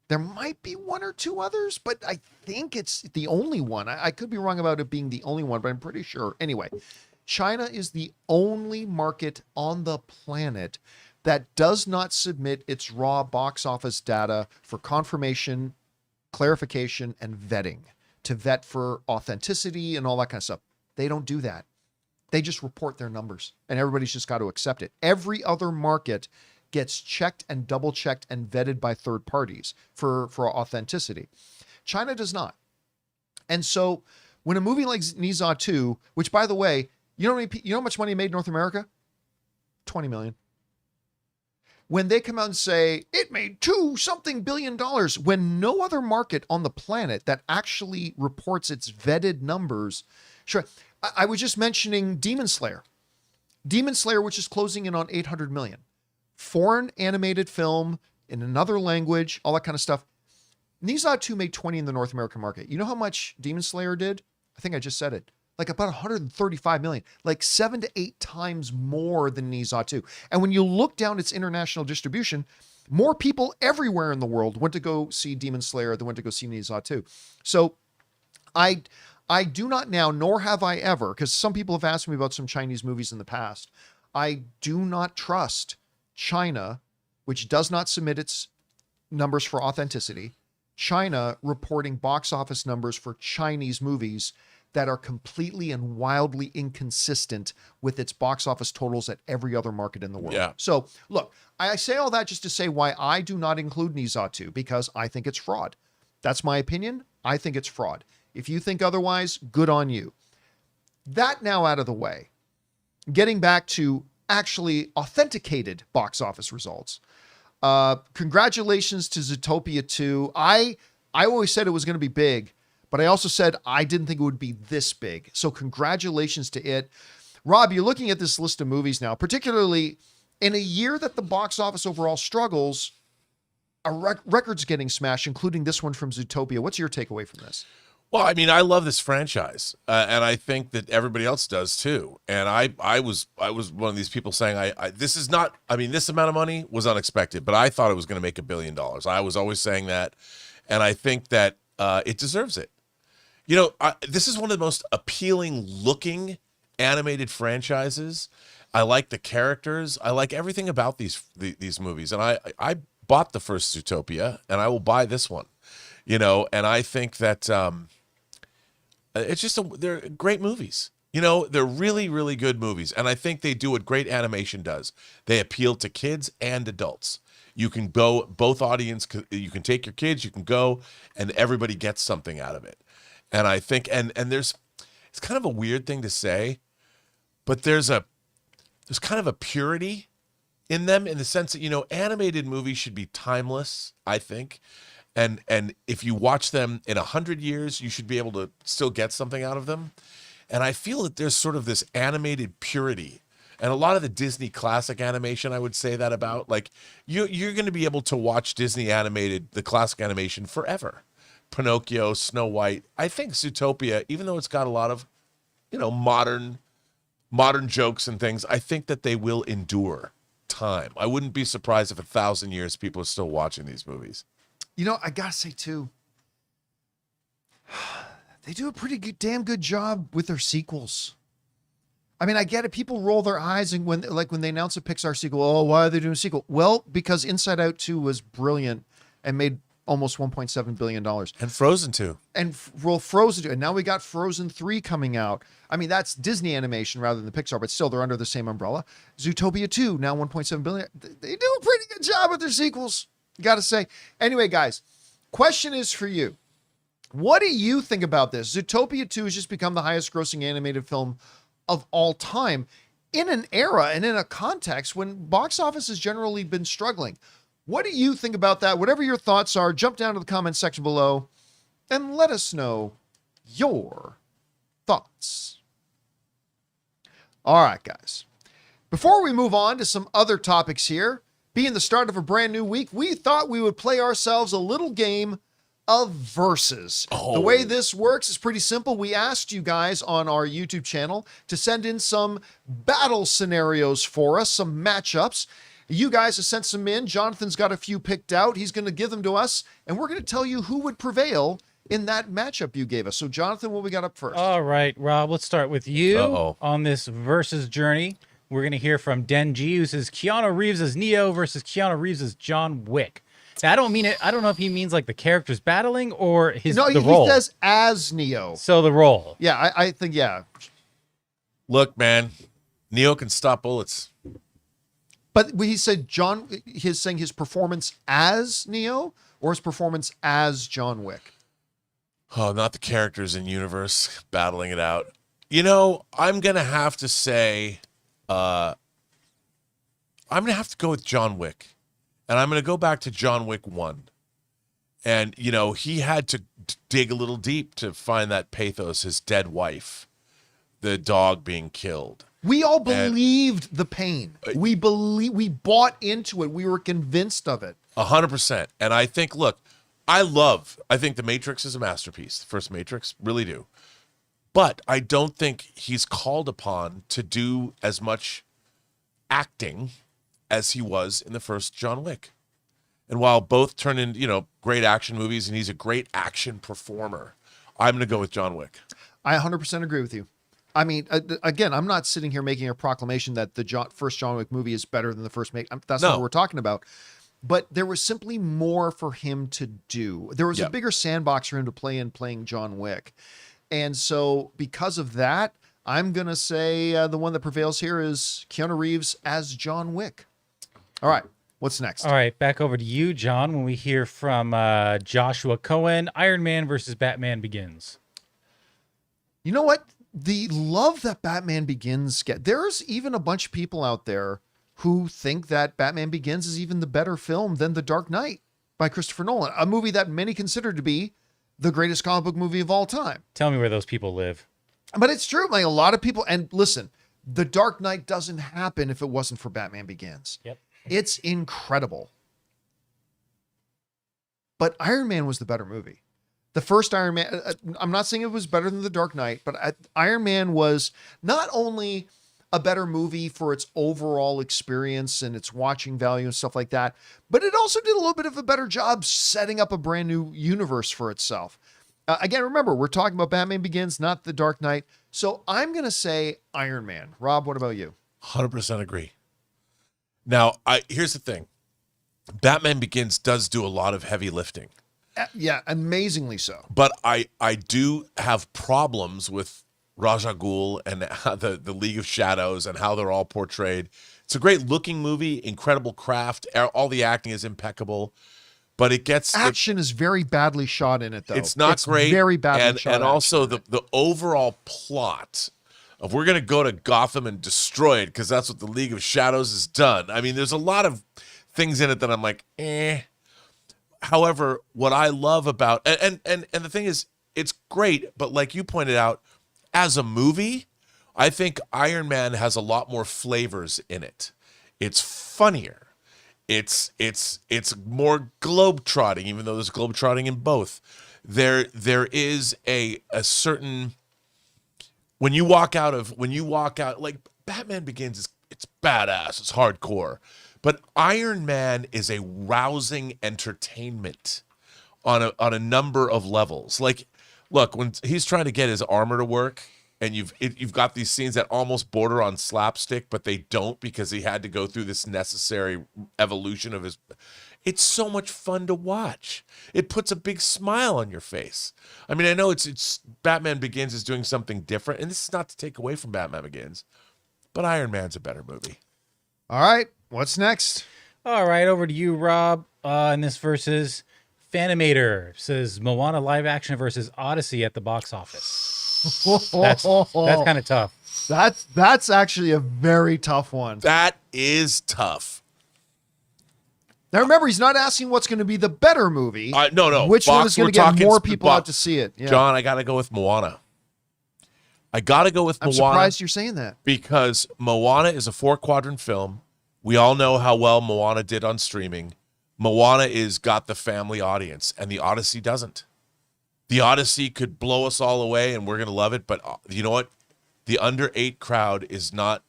There might be one or two others, but I think it's the only one. I could be wrong about it being the only one, but I'm pretty sure. Anyway, China is the only market on the planet that does not submit its raw box office data for confirmation, clarification, and vetting, to vet for authenticity and all that kind of stuff. They don't do that. They just report their numbers, and everybody's just got to accept it. Every other market gets checked and double checked and vetted by third parties for authenticity. China does not. And so when a movie like Ne Zha 2, which by the way, you know how much money it made in North America? 20 million. When they come out and say it made $2-something billion, when no other market on the planet that actually reports its vetted numbers. Sure. I was just mentioning Demon Slayer. Demon Slayer, which is closing in on 800 million. Foreign animated film in another language, all that kind of stuff. Ne Zha 2 made 20 in the North American market. You know how much Demon Slayer did? I think I just said it. Like about 135 million, like 7 to 8 times more than Ne Zha 2. And when you look down its international distribution, more people everywhere in the world went to go see Demon Slayer than went to go see Ne Zha 2. So I do not now, nor have I ever, because some people have asked me about some Chinese movies in the past. I do not trust China, which does not submit its numbers for authenticity, China reporting box office numbers for Chinese movies that are completely and wildly inconsistent with its box office totals at every other market in the world. Yeah. So look, I say all that just to say why I do not include Ne Zha 2, because I think it's fraud. That's my opinion. I think it's fraud. If you think otherwise, good on you. That now out of the way, getting back to actually authenticated box office results. Congratulations to Zootopia 2. I always said it was going to be big, but I also said I didn't think it would be this big. So congratulations to it. Rob, you're looking at this list of movies now, particularly in a year that the box office overall struggles, a record's getting smashed, including this one from Zootopia. What's your takeaway from this? Well, I mean, I love this franchise, and I think that everybody else does too. And I was one of these people saying, this is not, I mean, this amount of money was unexpected, but I thought it was going to make $1 billion. I was always saying that, and I think that it deserves it. You know, this is one of the most appealing looking animated franchises. I like the characters. I like everything about these movies, and I bought the first Zootopia, and I will buy this one. You know, and I think that. It's just they're great movies. You know, they're really, really good movies. And I think they do what great animation does. They appeal to kids and adults. You can go, both audience, you can take your kids, you can go, and everybody gets something out of it. And I think, and there's, it's kind of a weird thing to say, but there's kind of a purity in them, in the sense that, you know, animated movies should be timeless, I think. And if you watch them in 100 years, you should be able to still get something out of them. And I feel that there's sort of this animated purity. And a lot of the Disney classic animation, I would say that about. Like, you're going to be able to watch Disney animated, the classic animation, forever. Pinocchio, Snow White. I think Zootopia, even though it's got a lot of, you know, modern jokes and things, I think that they will endure time. I wouldn't be surprised if 1,000 years people are still watching these movies. You know, I gotta say too, they do a pretty damn good job with their sequels. I mean, I get it. People roll their eyes and when they announce a Pixar sequel, oh, why are they doing a sequel? Well, because Inside Out 2 was brilliant and made almost $1.7 billion. And Frozen 2. And Frozen 2. And now we got Frozen 3 coming out. I mean, that's Disney animation rather than the Pixar, but still they're under the same umbrella. Zootopia 2, now $1.7 billion. They do a pretty good job with their sequels, you got to say. Anyway, guys, question is for you. What do you think about this? Zootopia 2 has just become the highest grossing animated film of all time in an era and in a context when box office has generally been struggling. What do you think about that? Whatever your thoughts are, jump down to the comment section below and let us know your thoughts. All right, guys. Before we move on to some other topics here, being the start of a brand new week, we thought we would play ourselves a little game of verses. The way this works is pretty simple. We asked you guys on our YouTube channel to send in some battle scenarios for us, some matchups. You guys have sent some in. Jonathan's got a few picked out. He's going to give them to us, and we're going to tell you who would prevail in that matchup you gave us. So, Jonathan, what we got up first? All right, Rob, let's start with you on this versus journey. We're going to hear from Denji, who says Keanu Reeves as Neo versus Keanu Reeves as John Wick. Now, I don't mean it. I don't know if he means like the characters battling or the role. He says as Neo. So the role. Yeah, I think, yeah. Look, man, Neo can stop bullets. But he said he's saying his performance as Neo or his performance as John Wick? Oh, not the characters in universe battling it out. You know, I'm going to have to say, I'm going to have to go with John Wick. And I'm going to go back to John Wick 1. And, you know, he had to dig a little deep to find that pathos, his dead wife, the dog being killed. We all believed the pain. We bought into it. We were convinced of it. 100%. And I think, look, I think The Matrix is a masterpiece. The first Matrix, really do. But I don't think he's called upon to do as much acting as he was in the first John Wick. And while both turn into, you know, great action movies, and he's a great action performer, I'm going to go with John Wick. I 100% agree with you. I mean, again, I'm not sitting here making a proclamation that the first John Wick movie is better than the first. That's not what we're talking about. But there was simply more for him to do. There was a bigger sandbox for him to play in playing John Wick. And so because of that, I'm going to say the one that prevails here is Keanu Reeves as John Wick. All right. What's next? All right. Back over to you, John, when we hear from Joshua Cohen, Iron Man versus Batman Begins. You know what? The love that Batman Begins there's even a bunch of people out there who think that Batman Begins is even the better film than The Dark Knight by Christopher Nolan, a movie that many consider to be the greatest comic book movie of all time. Tell me where those people live. But it's true. Like, a lot of people, and listen, The Dark Knight doesn't happen if it wasn't for Batman Begins. Yep. It's incredible. But Iron Man was the better movie. The first Iron Man, I'm not saying it was better than The Dark Knight, but Iron Man was not only a better movie for its overall experience and its watching value and stuff like that, but it also did a little bit of a better job setting up a brand new universe for itself. Again, remember, we're talking about Batman Begins, not The Dark Knight. So I'm going to say Iron Man. Rob, what about you? 100% agree. Now, here's the thing. Batman Begins does do a lot of heavy lifting. Yeah, amazingly so. But I do have problems with Ra's al Ghul and the League of Shadows and how they're all portrayed. It's a great looking movie, incredible craft. All the acting is impeccable, but action is very badly shot in it, though. It's not great. Very badly shot. And also the overall plot of we're going to go to Gotham and destroy it because that's what the League of Shadows has done. I mean, there's a lot of things in it that I'm like, eh. However, what I love about and the thing is, it's great, but like you pointed out, as a movie, I think Iron Man has a lot more flavors in it. It's funnier. It's more globetrotting, even though there's globetrotting in both. There is a certain when you walk out like Batman Begins it's badass, it's hardcore. But Iron Man is a rousing entertainment on a number of levels. Like, look, when he's trying to get his armor to work, and you've got these scenes that almost border on slapstick, but they don't because he had to go through this necessary evolution of his. It's so much fun to watch. It puts a big smile on your face. I mean, I know it's Batman Begins is doing something different, and this is not to take away from Batman Begins, but Iron Man's a better movie. All right. What's next? All right, over to you, Rob. And this versus Fanimator says Moana live action versus Odyssey at the box office. That's kind of tough. That's actually a very tough one. That is tough. Now remember, he's not asking what's going to be the better movie. No. Which one is going to get more people out to see it? Yeah. John, I got to go with Moana. I'm surprised you're saying that. Because Moana is a 4-quadrant film. We all know how well Moana did on streaming. Moana got the family audience, and the Odyssey doesn't. The Odyssey could blow us all away, and we're going to love it, but you know what? The under 8 crowd is not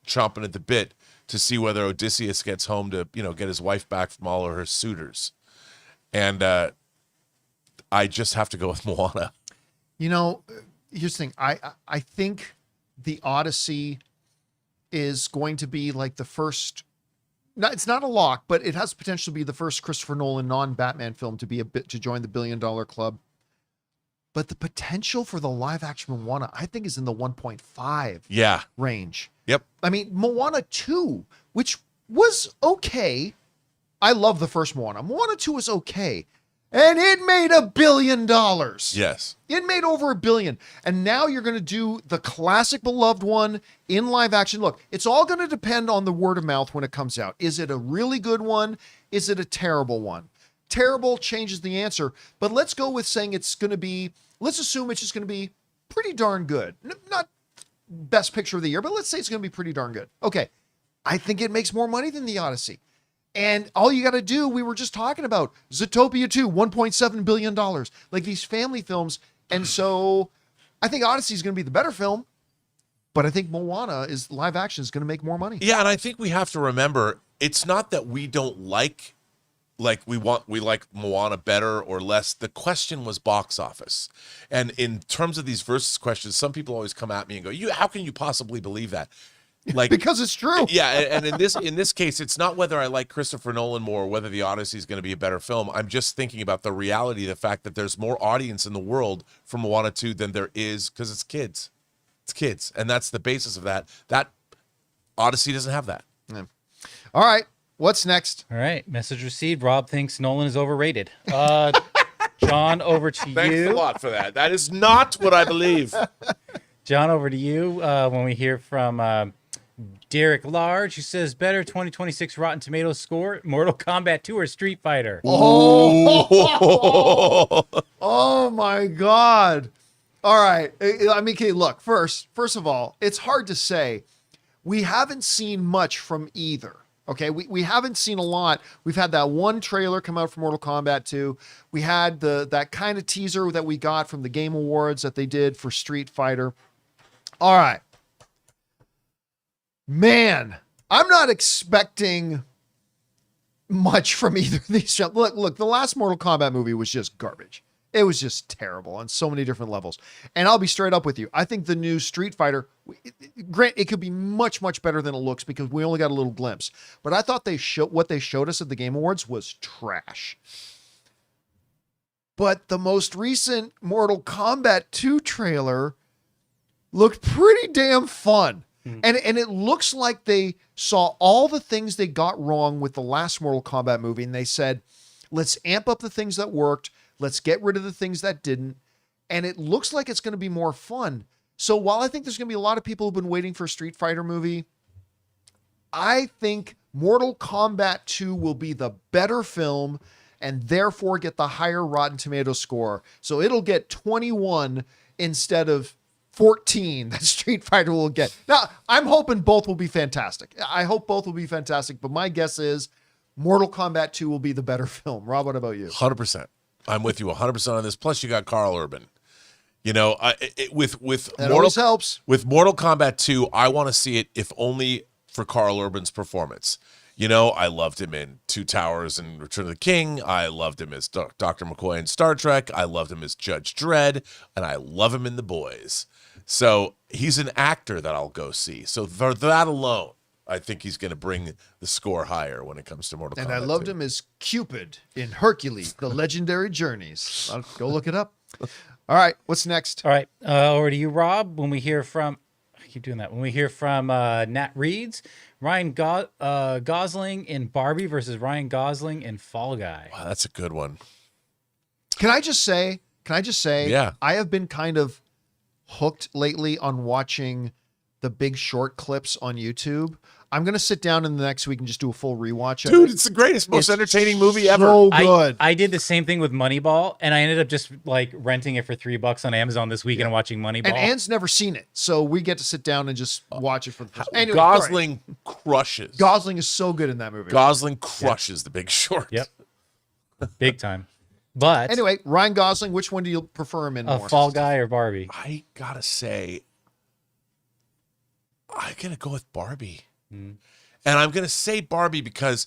chomping at the bit to see whether Odysseus gets home to, get his wife back from all of her suitors. And I just have to go with Moana. Here's the thing. I think the Odyssey is going to be like the first. It's not a lock, but it has potential to be the first Christopher Nolan non-Batman film to join the $1 billion club. But the potential for the live action Moana, I think, is in the 1.5 range. Yep. I mean, Moana 2, which was okay. I love the first Moana. Moana 2 was okay. And it made $1 billion. Yes. It made over $1 billion. And now you're going to do the classic beloved one in live action. Look, it's all going to depend on the word of mouth when it comes out. Is it a really good one? Is it a terrible one? Terrible changes the answer. But let's go with saying let's assume it's just going to be pretty darn good. Not best picture of the year, but let's say it's going to be pretty darn good. Okay. I think it makes more money than the Odyssey. And all you got to do, we were just talking about Zootopia 2, $1.7 billion, like these family films. And so I think Odyssey is going to be the better film, but I think Moana live action is going to make more money. Yeah. And I think we have to remember, it's not that we don't like we like Moana better or less. The question was box office. And in terms of these versus questions, some people always come at me and go, how can you possibly believe that? Because it's true. Yeah, and in this case, it's not whether I like Christopher Nolan more or whether the Odyssey is going to be a better film. I'm just thinking about the reality, the fact that there's more audience in the world for Moana 2 than there is because it's kids. It's kids, and that's the basis of that. That Odyssey doesn't have that. Yeah. All right, what's next? All right, message received. Rob thinks Nolan is overrated. John, over to you. Thanks a lot for that. That is not what I believe. John, over to you. When we hear from Derek Large, who says better 2026 Rotten Tomatoes score, Mortal Kombat 2 or Street Fighter? Oh my God. All right. I mean, okay, look, first of all, it's hard to say. We haven't seen much from either. Okay, we haven't seen a lot. We've had that one trailer come out for Mortal Kombat 2. We had that kind of teaser that we got from the Game Awards that they did for Street Fighter. All right. Man, I'm not expecting much from either of these. Look, the last Mortal Kombat movie was just garbage. It was just terrible on so many different levels. And I'll be straight up with you. I think the new Street Fighter, it could be much, much better than it looks because we only got a little glimpse. But I thought what they showed us at the Game Awards was trash. But the most recent Mortal Kombat 2 trailer looked pretty damn fun. And it looks like they saw all the things they got wrong with the last Mortal Kombat movie, and they said, let's amp up the things that worked, let's get rid of the things that didn't, and it looks like it's going to be more fun. So while I think there's going to be a lot of people who've been waiting for a Street Fighter movie, I think Mortal Kombat 2 will be the better film and therefore get the higher Rotten Tomato score. So it'll get 21 instead of 14 that Street Fighter will get. Now, I'm hoping both will be fantastic. I hope both will be fantastic, but my guess is Mortal Kombat 2 will be the better film. Rob, what about you? 100%. I'm with you 100% on this. Plus, you got Carl Urban. You know, with helps. With Mortal Kombat 2, I want to see it if only for Carl Urban's performance. You know, I loved him in Two Towers and Return of the King. I loved him as Dr. McCoy in Star Trek. I loved him as Judge Dredd, and I love him in The Boys. So he's an actor that I'll go see. So for that alone, I think he's going to bring the score higher when it comes to Mortal Kombat. And I loved him as Cupid in Hercules, The Legendary Journeys. I'll go look it up. All right, what's next? All right, over to you, Rob. When we hear from, I keep doing that. When we hear from Nat Reeds, Ryan Gosling in Barbie versus Ryan Gosling in Fall Guy. Wow, that's a good one. Can I just say, yeah, I have been kind of hooked lately on watching the Big Short clips on YouTube. I'm going to sit down in the next week and just do a full rewatch of it. Dude, it's the greatest, most entertaining movie ever. So good. I did the same thing with Moneyball, and I ended up just like renting it for $3 on Amazon this weekend and watching Moneyball. And Anne's never seen it, so we get to sit down and just watch it for the first time. Anyway, Gosling crushes. Gosling is so good in that movie. Gosling crushes The Big Short. Yep. Big time. But anyway, Ryan Gosling, which one do you prefer him in more? Fall Guy or Barbie? I gotta say, I'm gonna go with Barbie. And I'm going to say Barbie because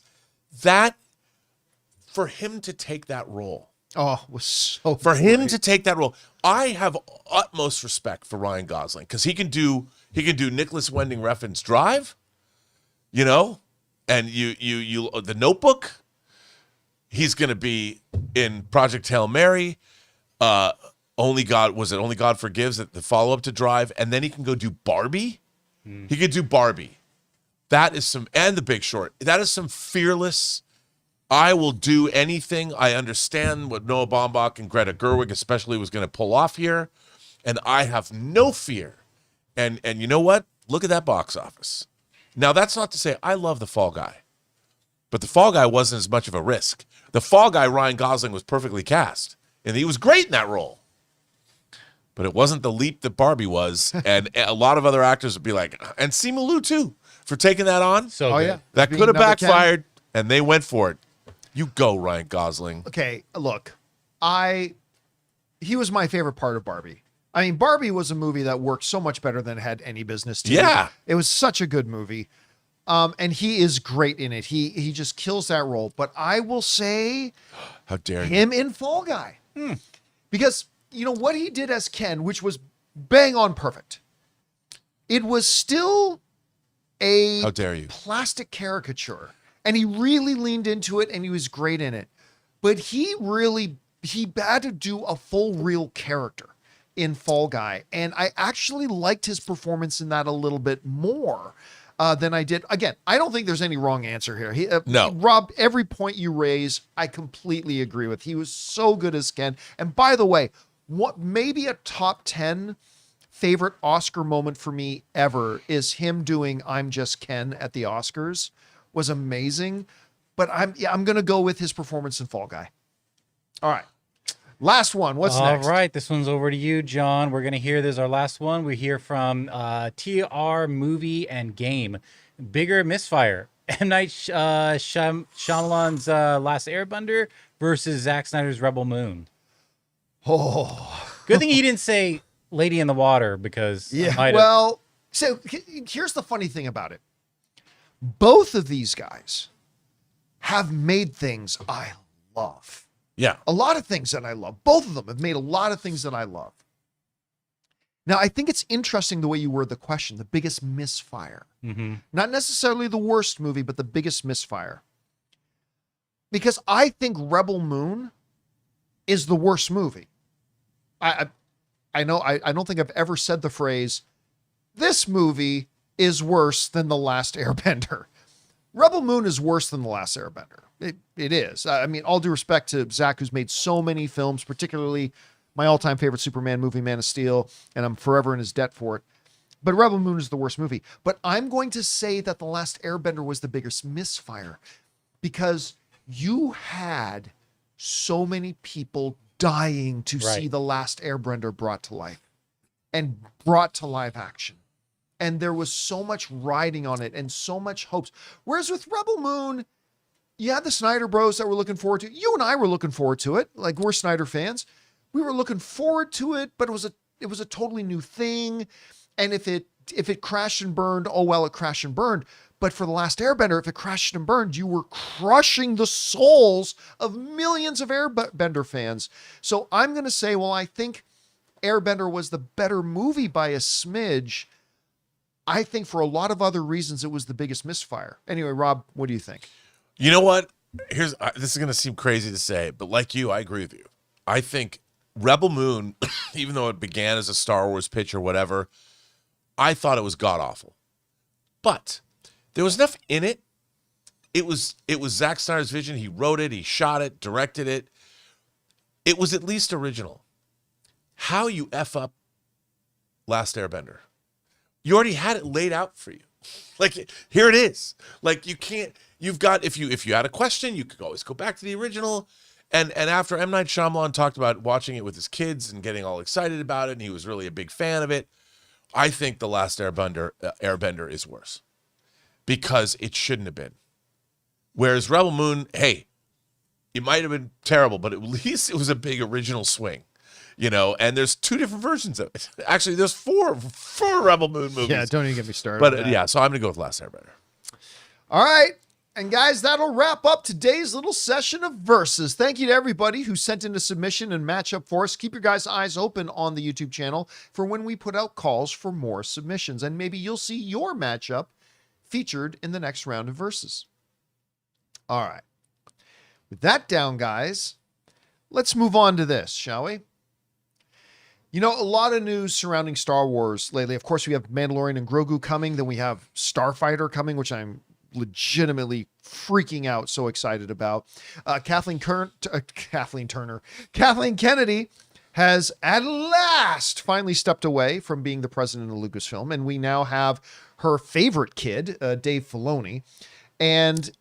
for him to take that role. Oh, was so For him to take that role. I have utmost respect for Ryan Gosling because he can do Nicholas Winding Refn's Drive, you know, and you The Notebook. He's going to be in Project Hail Mary. Only God Forgives, the follow-up to Drive, and then he can go do Barbie. He could do Barbie. That is and The Big Short. That is some fearless, I will do anything. I understand what Noah Baumbach and Greta Gerwig especially was going to pull off here, and I have no fear. And you know what? Look at that box office. Now, that's not to say I love The Fall Guy, but The Fall Guy wasn't as much of a risk. The Fall Guy, Ryan Gosling was perfectly cast, and he was great in that role. But it wasn't the leap that Barbie was, and a lot of other actors would be like, and Simu Liu too, for taking that on. So good. Yeah. That could have backfired, and they went for it. You go, Ryan Gosling. Okay, look, he was my favorite part of Barbie. I mean, Barbie was a movie that worked so much better than it had any business to. Yeah. It was such a good movie. And he is great in it. He just kills that role. But I will say, how dare you? Him in Fall Guy. Because, you know, what he did as Ken, which was bang on perfect, it was still a how dare you plastic caricature. And he really leaned into it, and he was great in it. But he had to do a full real character in Fall Guy. And I actually liked his performance in that a little bit more than I did. Again, I don't think there's any wrong answer here. No. Rob, every point you raise, I completely agree with. He was so good as Ken. And by the way, what maybe a top 10 favorite Oscar moment for me ever is him doing I'm Just Ken at the Oscars. Was amazing. But I'm going to go with his performance in Fall Guy. All right. Last one. What's next? All right. This one's over to you, John. We're going to hear, this is our last one. We hear from TR Movie and Game. Bigger Misfire. M. Night Shyamalan's Last Airbender versus Zack Snyder's Rebel Moon. Oh. Good thing he didn't say Lady in the Water, because well, so here's the funny thing about it. Both of these guys have made things I love. Yeah. A lot of things that I love. Both of them have made a lot of things that I love. Now, I think it's interesting the way you word the question, the biggest misfire. Mm-hmm. Not necessarily the worst movie, but the biggest misfire. Because I think Rebel Moon is the worst movie. I know I don't think I've ever said the phrase, this movie is worse than The Last Airbender. Rebel Moon is worse than The Last Airbender. It is. I mean, all due respect to Zach, who's made so many films, particularly my all-time favorite Superman movie, Man of Steel, and I'm forever in his debt for it. But Rebel Moon is the worst movie. But I'm going to say that The Last Airbender was the biggest misfire because you had so many people dying to see The Last Airbender brought to life and brought to live action. And there was so much riding on it and so much hopes. Whereas with Rebel Moon, you had the Snyder Bros that were looking forward to it. You and I were looking forward to it. Like, we're Snyder fans. We were looking forward to it, but it was a totally new thing. And if it crashed and burned, oh well, it crashed and burned. But for The Last Airbender, if it crashed and burned, you were crushing the souls of millions of Airbender fans. So I'm going to say, well, I think Airbender was the better movie by a smidge. I think for a lot of other reasons, it was the biggest misfire. Anyway, Rob, what do you think? You know what? This is going to seem crazy to say, but like you, I agree with you. I think Rebel Moon, even though it began as a Star Wars pitch or whatever, I thought it was god-awful. But there was enough in it. It was Zack Snyder's vision. He wrote it, he shot it, directed it. It was at least original. How you F up Last Airbender? You already had it laid out for you. Like, here it is. Like, you've got, if you had a question, you could always go back to the original. And after M. Night Shyamalan talked about watching it with his kids and getting all excited about it, and he was really a big fan of it, I think The Last Airbender is worse. Because it shouldn't have been. Whereas Rebel Moon, hey, it might have been terrible, but at least it was a big original swing. You know, and there's 2 different versions of it. Actually, there's four Rebel Moon movies. Yeah, don't even get me started. But yeah, so I'm going to go with Last Airbender. All right. And guys, that'll wrap up today's little session of Versus. Thank you to everybody who sent in a submission and matchup for us. Keep your guys' eyes open on the YouTube channel for when we put out calls for more submissions. And maybe you'll see your matchup featured in the next round of Versus. All right. With that down, guys, let's move on to this, shall we? You know, a lot of news surrounding Star Wars lately. Of course, we have Mandalorian and Grogu coming. Then we have Starfighter coming, which I'm legitimately freaking out, so excited about. Kathleen Kennedy has at last finally stepped away from being the president of Lucasfilm, and we now have her favorite kid, Dave Filoni, and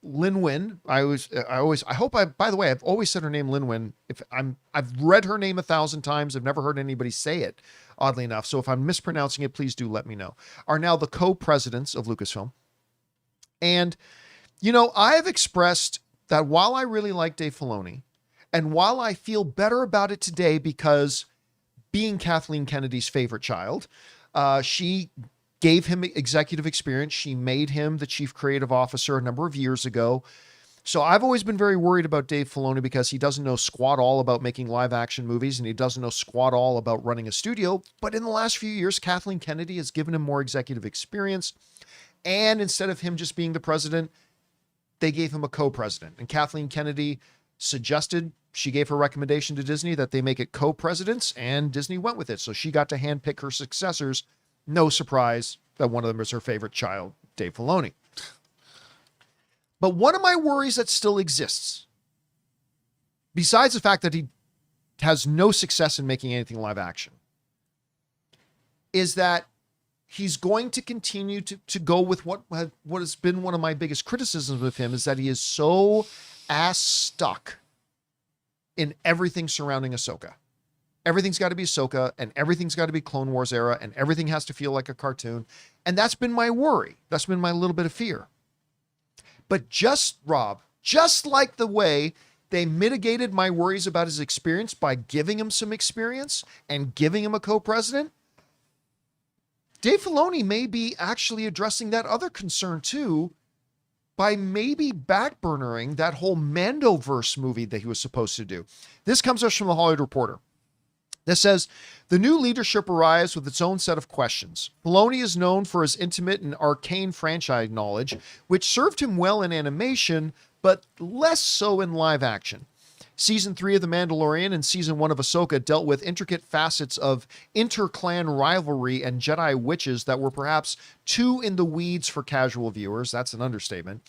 Lin Wen. By the way, I've always said her name Lin Wen. I've read her name 1,000 times. I've never heard anybody say it, oddly enough. So if I'm mispronouncing it, please do let me know. Are now the co-presidents of Lucasfilm. And, you know, I have expressed that while I really like Dave Filoni, and while I feel better about it today because being Kathleen Kennedy's favorite child, she gave him executive experience. She made him the chief creative officer a number of years ago. So I've always been very worried about Dave Filoni because he doesn't know squat all about making live action movies and he doesn't know squat all about running a studio. But in the last few years, Kathleen Kennedy has given him more executive experience. And instead of him just being the president, they gave him a co-president. And Kathleen Kennedy suggested, she gave her recommendation to Disney that they make it co-presidents, and Disney went with it. So she got to handpick her successors. No surprise that one of them is her favorite child, Dave Filoni. But one of my worries that still exists, besides the fact that he has no success in making anything live action, is that he's going to continue to go with what has been one of my biggest criticisms of him, is that he is so ass stuck in everything surrounding Ahsoka. Everything's got to be Ahsoka, and everything's got to be Clone Wars era, and everything has to feel like a cartoon. And that's been my worry. That's been my little bit of fear. But Rob, just like the way they mitigated my worries about his experience by giving him some experience and giving him a co-president, Dave Filoni may be actually addressing that other concern too by maybe backburnering that whole Mando-Verse movie that he was supposed to do. This comes to us from the Hollywood Reporter. This says, the new leadership arrives with its own set of questions. Filoni is known for his intimate and arcane franchise knowledge, which served him well in animation, but less so in live action. Season 3 of The Mandalorian and Season 1 of Ahsoka dealt with intricate facets of inter-clan rivalry and Jedi witches that were perhaps too in the weeds for casual viewers. That's an understatement.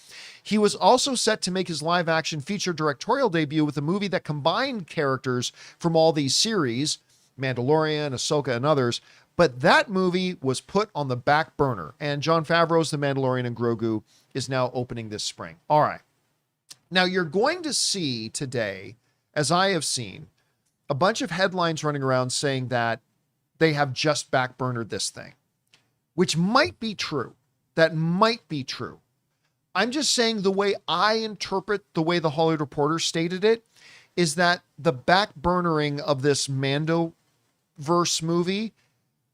He was also set to make his live-action feature directorial debut with a movie that combined characters from all these series, Mandalorian, Ahsoka, and others, but that movie was put on the back burner, and Jon Favreau's The Mandalorian and Grogu is now opening this spring. All right. Now, you're going to see today, as I have seen, a bunch of headlines running around saying that they have just backburnered this thing, which might be true. That might be true. I'm just saying the way I interpret the way the Hollywood Reporter stated it is that the backburnering of this Mando-Verse movie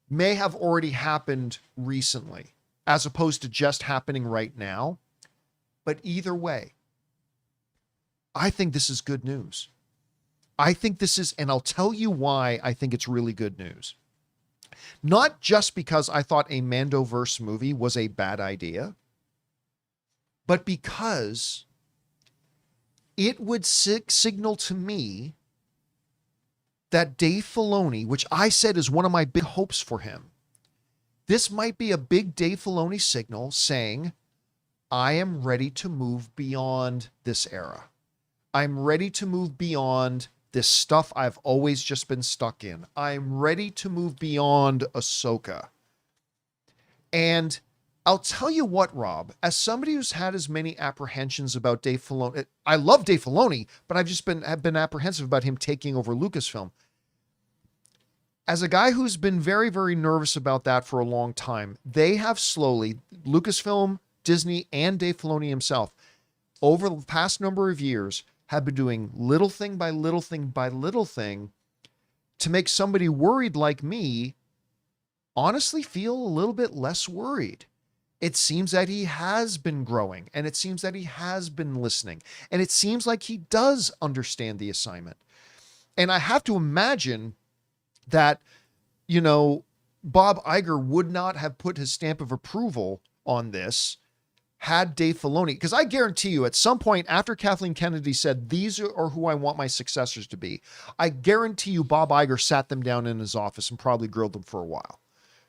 may have already happened recently, as opposed to just happening right now. But either way, I think this is good news. I think this is, and I'll tell you why I think it's really good news. Not just because I thought a Mando-Verse movie was a bad idea, but because it would signal to me that Dave Filoni, which I said is one of my big hopes for him, this might be a big Dave Filoni signal saying, I am ready to move beyond this era. I'm ready to move beyond this stuff I've always just been stuck in. I'm ready to move beyond Ahsoka. And I'll tell you what, Rob, as somebody who's had as many apprehensions about Dave Filoni, I love Dave Filoni, but have been apprehensive about him taking over Lucasfilm. As a guy who's been very, very nervous about that for a long time, they have slowly, Lucasfilm, Disney, and Dave Filoni himself, over the past number of years, have been doing little thing by little thing by little thing to make somebody worried like me honestly feel a little bit less worried. It seems that he has been growing, and it seems that he has been listening, and it seems like he does understand the assignment. And I have to imagine that, you know, Bob Iger would not have put his stamp of approval on this had Dave Filoni, because I guarantee you at some point after Kathleen Kennedy said, these are who I want my successors to be, I guarantee you Bob Iger sat them down in his office and probably grilled them for a while,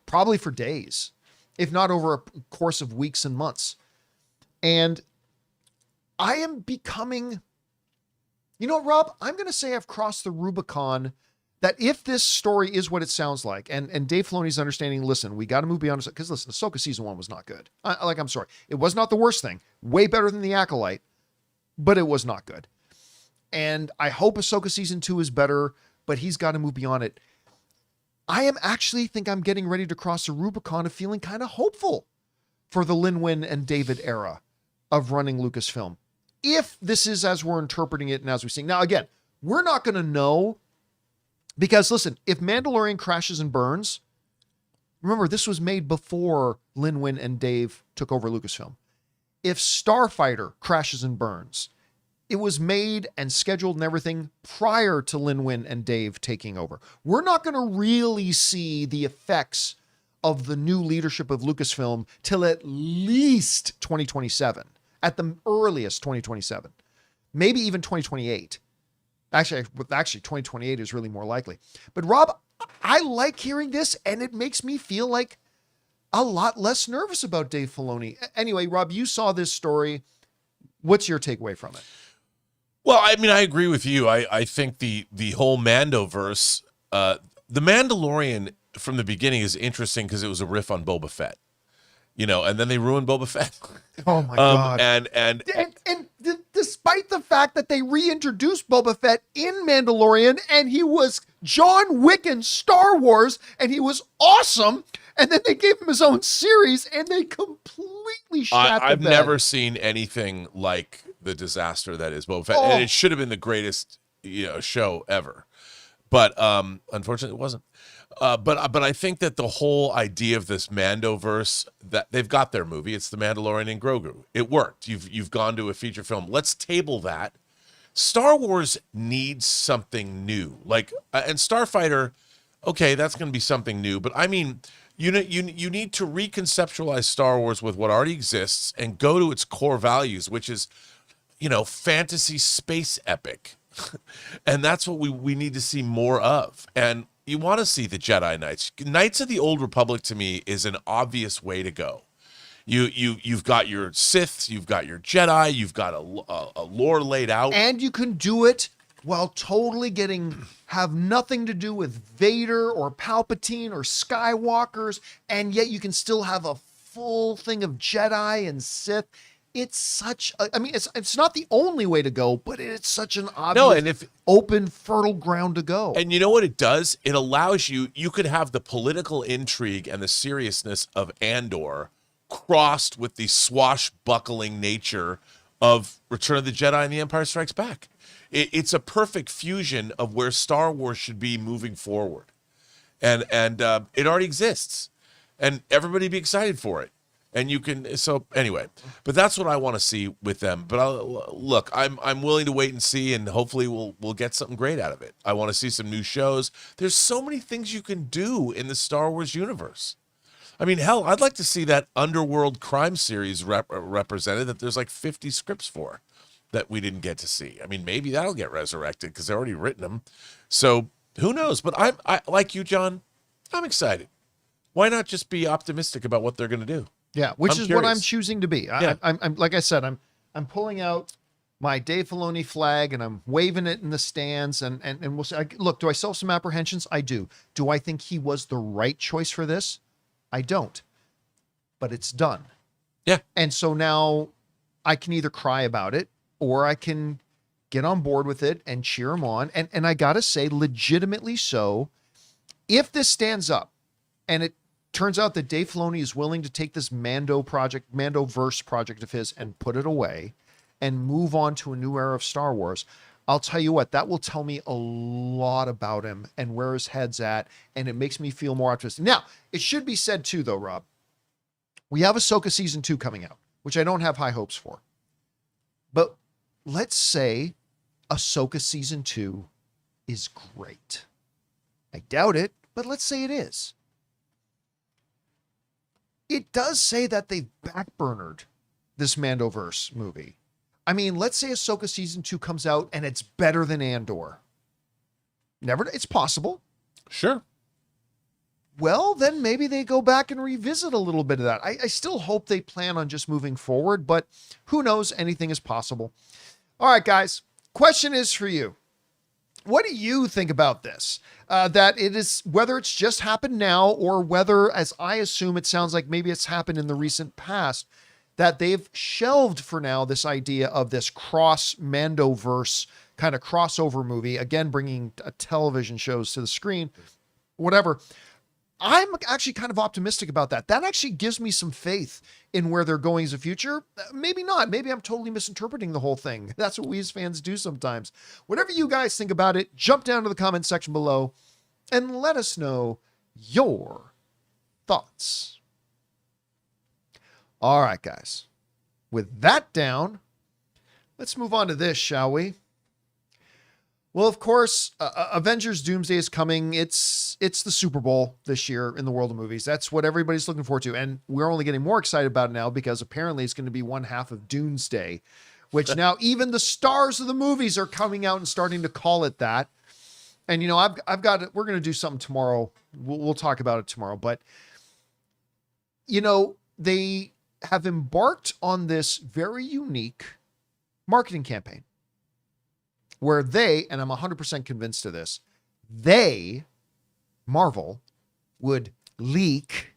probably for days, if not over a course of weeks and months. And I am becoming, you know, Rob, I'm going to say I've crossed the Rubicon that if this story is what it sounds like, and Dave Filoni's understanding, listen, we got to move beyond, because listen, Ahsoka season 1 was not good. I'm sorry. It was not the worst thing. Way better than The Acolyte, but it was not good. And I hope Ahsoka season 2 is better, but he's got to move beyond it. I am actually think I'm getting ready to cross the Rubicon of feeling kind of hopeful for the Lin Win and David era of running Lucasfilm. If this is as we're interpreting it and as we see. Now, again, we're not going to know. Because listen, if Mandalorian crashes and burns, remember this was made before Lin Win and Dave took over Lucasfilm. If Starfighter crashes and burns, it was made and scheduled and everything prior to Lin Win and Dave taking over. We're not going to really see the effects of the new leadership of Lucasfilm till at least 2027, at the earliest 2027, maybe even 2028. Actually, 2028 is really more likely. But Rob, I like hearing this, and it makes me feel like a lot less nervous about Dave Filoni. Anyway, Rob, you saw this story. What's your takeaway from it? Well, I mean, I agree with you. I think the whole Mando-Verse, the Mandalorian from the beginning is interesting because it was a riff on Boba Fett. You know, and then they ruined Boba Fett. Oh my God. And despite the fact that they reintroduced Boba Fett in Mandalorian and he was John Wick in Star Wars and he was awesome, and then they gave him his own series and they completely shat the bed. I've never seen anything like the disaster that is Boba Fett, and it should have been the greatest, you know, show ever. But unfortunately, it wasn't. But I think that the whole idea of this Mando-Verse, that they've got their movie, it's The Mandalorian and Grogu. It worked. You've gone to a feature film. Let's table that. Star Wars needs something new. Like and Starfighter, okay, that's going to be something new. But I mean, you need to reconceptualize Star Wars with what already exists and go to its core values, which is, you know, fantasy space epic. And that's what we need to see more of. And you want to see the Jedi Knights. Knights of the Old Republic to me is an obvious way to go. You've got your Siths, you've got your Jedi, you've got a lore laid out, and you can do it while totally have nothing to do with Vader or Palpatine or Skywalkers, and yet you can still have a full thing of Jedi and Sith. It's such I mean, it's not the only way to go, but it's such an obvious, open, fertile ground to go. And you know what it does? It allows you could have the political intrigue and the seriousness of Andor crossed with the swashbuckling nature of Return of the Jedi and The Empire Strikes Back. It's a perfect fusion of where Star Wars should be moving forward. And it already exists. And everybody be excited for it. And you can, so anyway, but that's what I want to see with them. But look, I'm willing to wait and see, and hopefully we'll get something great out of it. I want to see some new shows. There's so many things you can do in the Star Wars universe. I mean, hell, I'd like to see that Underworld crime series represented that there's like 50 scripts for that we didn't get to see. I mean, maybe that'll get resurrected because they've already written them. So who knows? But I like you, John, I'm excited. Why not just be optimistic about what they're going to do? Yeah, which is what I'm choosing to be. Yeah. I'm like I said, I'm pulling out my Dave Filoni flag and I'm waving it in the stands, and we'll see. Look, do I still have some apprehensions? I do. Do I think he was the right choice for this? I don't. But it's done. Yeah. And so now I can either cry about it or I can get on board with it and cheer him on. And I gotta say, legitimately so, if this stands up and it turns out that Dave Filoni is willing to take this Mando-Verse project of his and put it away and move on to a new era of Star Wars, I'll tell you what, that will tell me a lot about him and where his head's at, and it makes me feel more optimistic. Now, it should be said too, though, Rob, we have Ahsoka Season 2 coming out, which I don't have high hopes for. But let's say Ahsoka Season 2 is great. I doubt it, but let's say it is. It does say that they've backburnered this Mando-Verse movie. I mean, let's say Ahsoka Season 2 comes out and it's better than Andor. It's possible. Sure. Well, then maybe they go back and revisit a little bit of that. I still hope they plan on just moving forward, but who knows? Anything is possible. All right, guys. Question is for you. What do you think about this? That it is, whether it's just happened now or whether, as I assume, it sounds like maybe it's happened in the recent past, that they've shelved for now this idea of this cross Mando-Verse kind of crossover movie, again, bringing television shows to the screen, whatever. I'm actually kind of optimistic about that. That actually gives me some faith in where they're going as a future. Maybe not. Maybe I'm totally misinterpreting the whole thing. That's what we as fans do sometimes. Whatever you guys think about it, jump down to the comment section below and let us know your thoughts. All right, guys. With that down, let's move on to this, shall we? Well, of course, Avengers Doomsday is coming. It's the Super Bowl this year in the world of movies. That's what everybody's looking forward to. And we're only getting more excited about it now because apparently it's going to be one half of Doomsday, which now even the stars of the movies are coming out and starting to call it that. And, you know, I've got it. We're going to do something tomorrow. We'll talk about it tomorrow. But, you know, they have embarked on this very unique marketing campaign where they, and I'm 100% convinced of this, Marvel, would leak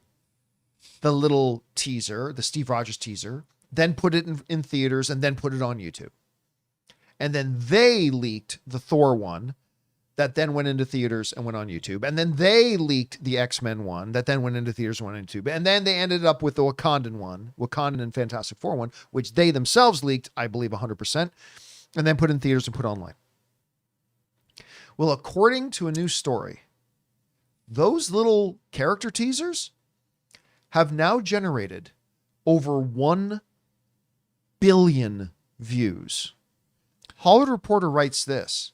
the little teaser, the Steve Rogers teaser, then put it in theaters and then put it on YouTube. And then they leaked the Thor one that then went into theaters and went on YouTube. And then they leaked the X-Men one that then went into theaters and went on YouTube. And then they ended up with the Wakandan and Fantastic Four one, which they themselves leaked, I believe, 100%. And then put in theaters and put online. Well, according to a new story, those little character teasers have now generated over 1 billion views. Hollywood Reporter writes this: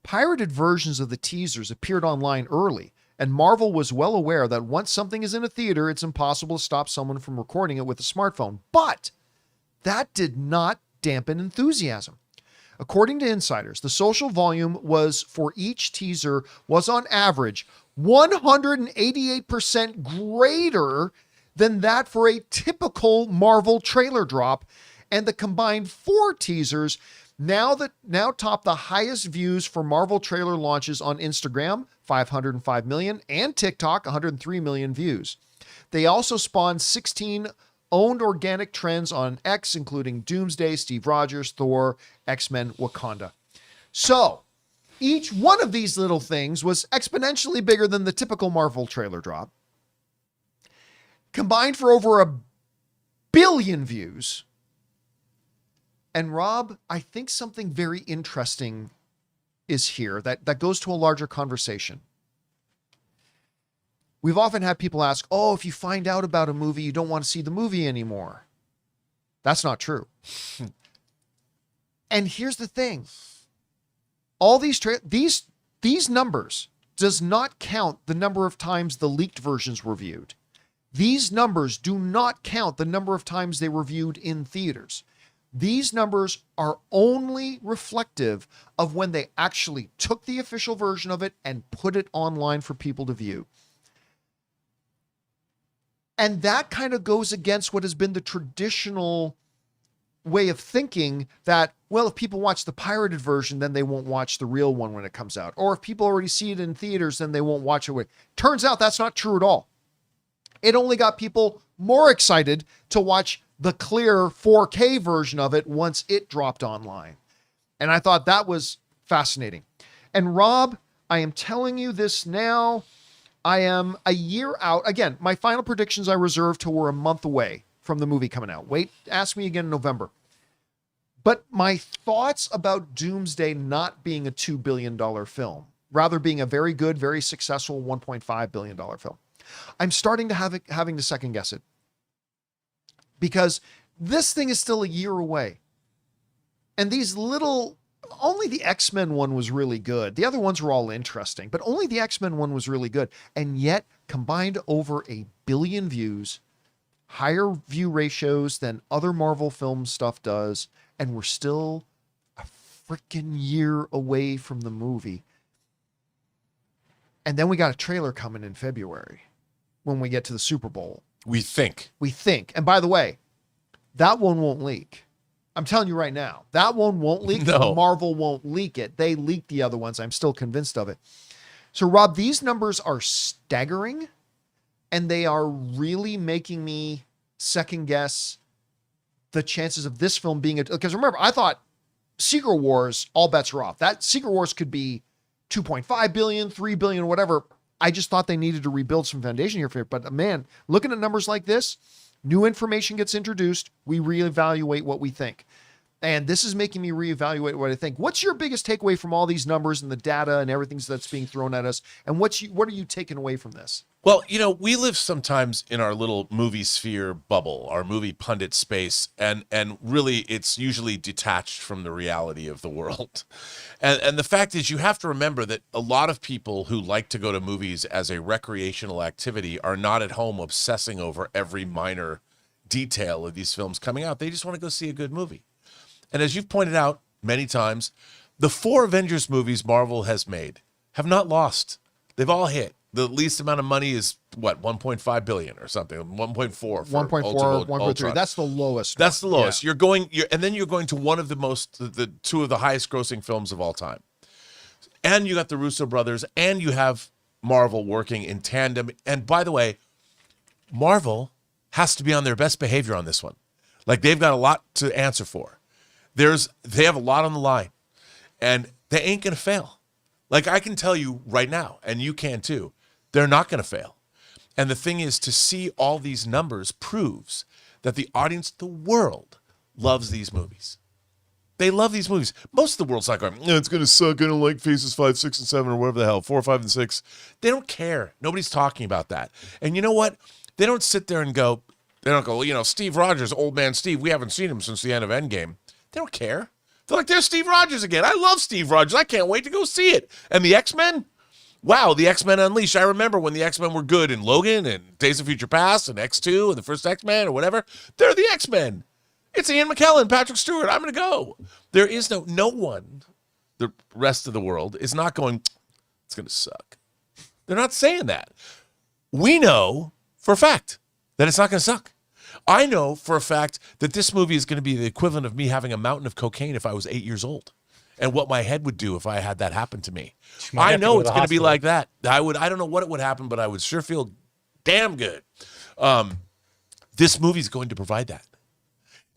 pirated versions of the teasers appeared online early, and Marvel was well aware that once something is in a theater, it's impossible to stop someone from recording it with a smartphone. But that did not dampen enthusiasm. According to insiders, the social volume was for each teaser was on average 188% greater than that for a typical Marvel trailer drop, and the combined 4 teasers now top the highest views for Marvel trailer launches on Instagram, 505 million, and TikTok, 103 million views. They also spawned 16 owned organic trends on X, including Doomsday, Steve Rogers, Thor, X-Men, Wakanda. So each one of these little things was exponentially bigger than the typical Marvel trailer drop, combined for over 1 billion views. And Rob, I think something very interesting is here that goes to a larger conversation. We've often had people ask, oh, if you find out about a movie, you don't want to see the movie anymore. That's not true. And here's the thing. All these numbers does not count the number of times the leaked versions were viewed. These numbers do not count the number of times they were viewed in theaters. These numbers are only reflective of when they actually took the official version of it and put it online for people to view. And that kind of goes against what has been the traditional way of thinking that, well, if people watch the pirated version, then they won't watch the real one when it comes out. Or if people already see it in theaters, then they won't watch it. Turns out that's not true at all. It only got people more excited to watch the clear 4K version of it once it dropped online. And I thought that was fascinating. And Rob, I am telling you this now. I am a year out. Again, my final predictions I reserved till we're a month away from the movie coming out. Wait, ask me again in November. But my thoughts about Doomsday not being a $2 billion film, rather being a very good, very successful $1.5 billion film, I'm starting to having to second guess it. Because this thing is still a year away. And these only the X-Men one was really good. The other ones were all interesting, but only the X-Men one was really good. And yet, combined over 1 billion views, higher view ratios than other Marvel film stuff does, and we're still a freaking year away from the movie. And then we got a trailer coming in February when we get to the Super Bowl. We think. And by the way, that one won't leak. I'm telling you right now, that one won't leak. No. Marvel won't leak it. They leaked the other ones. I'm still convinced of it. So, Rob, these numbers are staggering, and they are really making me second guess the chances of this film being because remember, I thought Secret Wars, all bets are off. That Secret Wars could be 2.5 billion, 3 billion, whatever. I just thought they needed to rebuild some foundation here for it. But man, looking at numbers like this, new information gets introduced. We reevaluate what we think. And this is making me reevaluate what I think. What's your biggest takeaway from all these numbers and the data and everything that's being thrown at us? And what are you taking away from this? Well, we live sometimes in our little movie sphere bubble, our movie pundit space, and really it's usually detached from the reality of the world. And the fact is, you have to remember that a lot of people who like to go to movies as a recreational activity are not at home obsessing over every minor detail of these films coming out. They just want to go see a good movie. And as you've pointed out many times, the 4 Avengers movies Marvel has made have not lost. They've all hit. The least amount of money is what, 1.5 billion or something, 1.4 for 1.4, 1.3. That's the lowest. That's the lowest. Yeah. And then you're going to one of the 2 of the highest grossing films of all time. And you got the Russo brothers, and you have Marvel working in tandem. And by the way, Marvel has to be on their best behavior on this one. Like, they've got a lot to answer for. They have a lot on the line, and they ain't going to fail. Like, I can tell you right now, and you can too, they're not going to fail. And the thing is, to see all these numbers proves that the audience, the world, loves these movies. They love these movies. Most of the world's not going, it's going to suck. I don't like Phases 5, 6, and 7, or whatever the hell, 4, 5, and 6. They don't care. Nobody's talking about that. And you know what? They don't sit there and go, Steve Rogers, old man Steve, we haven't seen him since the end of Endgame. They don't care. They're like, there's Steve Rogers again. I love Steve Rogers. I can't wait to go see it. And the X-Men? Wow, the X-Men Unleashed. I remember when the X-Men were good in Logan and Days of Future Past and X2 and the first X-Men or whatever. They're the X-Men. It's Ian McKellen, Patrick Stewart. I'm going to go. There is no one, the rest of the world, is not going, it's going to suck. They're not saying that. We know for a fact that it's not going to suck. I know for a fact that this movie is going to be the equivalent of me having a mountain of cocaine if I was 8 years old, and what my head would do if I had that happen to me. I know it's going to be like that. I don't know what it would happen, but I would sure feel damn good. This movie is going to provide that.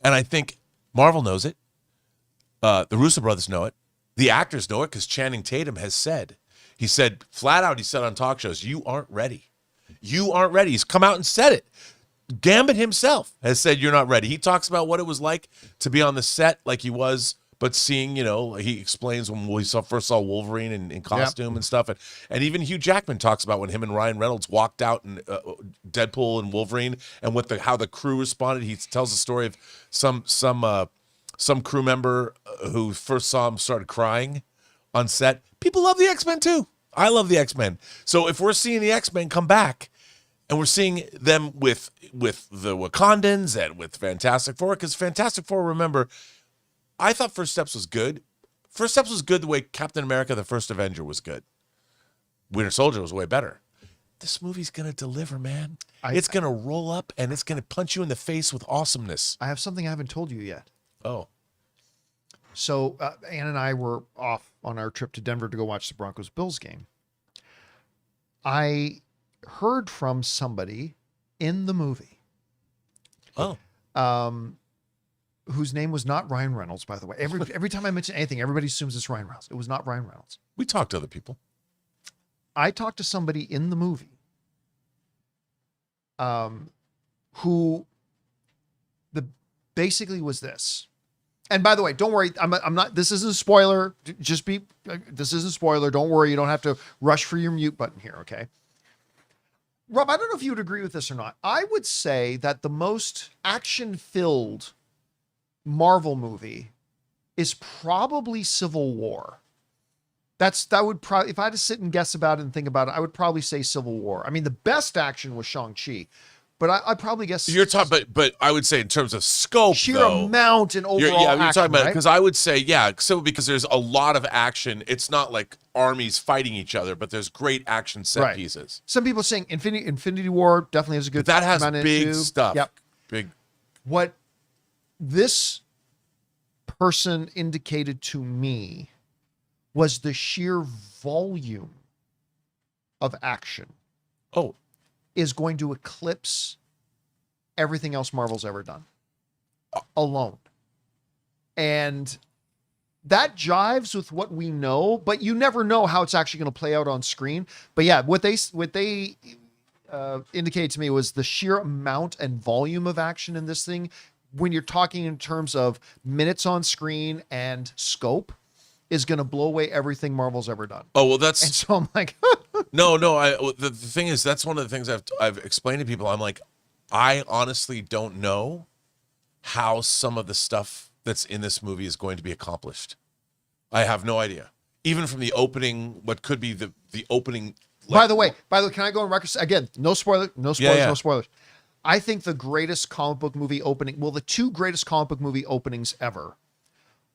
And I think Marvel knows it. The Russo brothers know it. The actors know it because Channing Tatum has said, he said flat out, he said on talk shows, you aren't ready. You aren't ready. He's come out and said it. Gambit himself has said you're not ready. He talks about what it was like to be on the set like he was, but seeing, he explains when we first saw Wolverine in costume and stuff. And even Hugh Jackman talks about when him and Ryan Reynolds walked out in Deadpool and Wolverine and how the crew responded. He tells the story of some crew member who first saw him started crying on set. People love the X-Men too. I love the X-Men. So if we're seeing the X-Men come back, and we're seeing them with the Wakandans and with Fantastic Four, because Fantastic Four, remember, I thought First Steps was good. First Steps was good the way Captain America, the First Avenger, was good. Winter Soldier was way better. This movie's going to deliver, man. It's going to roll up, and it's going to punch you in the face with awesomeness. I have something I haven't told you yet. Oh. So Ann and I were off on our trip to Denver to go watch the Broncos-Bills game. I heard from somebody in the movie. Oh. Whose name was not Ryan Reynolds, by the way. Every time I mention anything, everybody assumes it's Ryan Reynolds. It was not Ryan Reynolds. We talked to other people. I talked to somebody in the movie who basically was this. And by the way, don't worry. I'm not, this isn't a spoiler. This isn't a spoiler. Don't worry. You don't have to rush for your mute button here. Okay. Rob, I don't know if you would agree with this or not. I would say that the most action-filled Marvel movie is probably Civil War. That would probably, if I had to sit and guess about it and think about it, I would probably say Civil War. I mean, the best action was Shang-Chi, but I'd probably guess you're talking, but I would say in terms of scope, sheer amount and overall you're action, talking about right? because I would say because there's a lot of action. It's not like armies fighting each other, but there's great action set pieces. Some people saying Infinity War definitely has a good. But that has big stuff. Yep. Big. What this person indicated to me was the sheer volume of action. Oh. Is going to eclipse everything else Marvel's ever done alone. And that jives with what we know, but you never know how it's actually going to play out on screen. But yeah, what they indicated to me was the sheer amount and volume of action in this thing. When you're talking in terms of minutes on screen and scope, is going to blow away everything Marvel's ever done. Oh, well, that's... And so I'm like... No, the thing is, that's one of the things I've explained to people. I'm like, I honestly don't know how some of the stuff that's in this movie is going to be accomplished. I have no idea. Even from the opening, what could be the opening... By the way, can I go on record? Again, no spoilers. No spoilers. I think the greatest comic book movie opening... Well, the two greatest comic book movie openings ever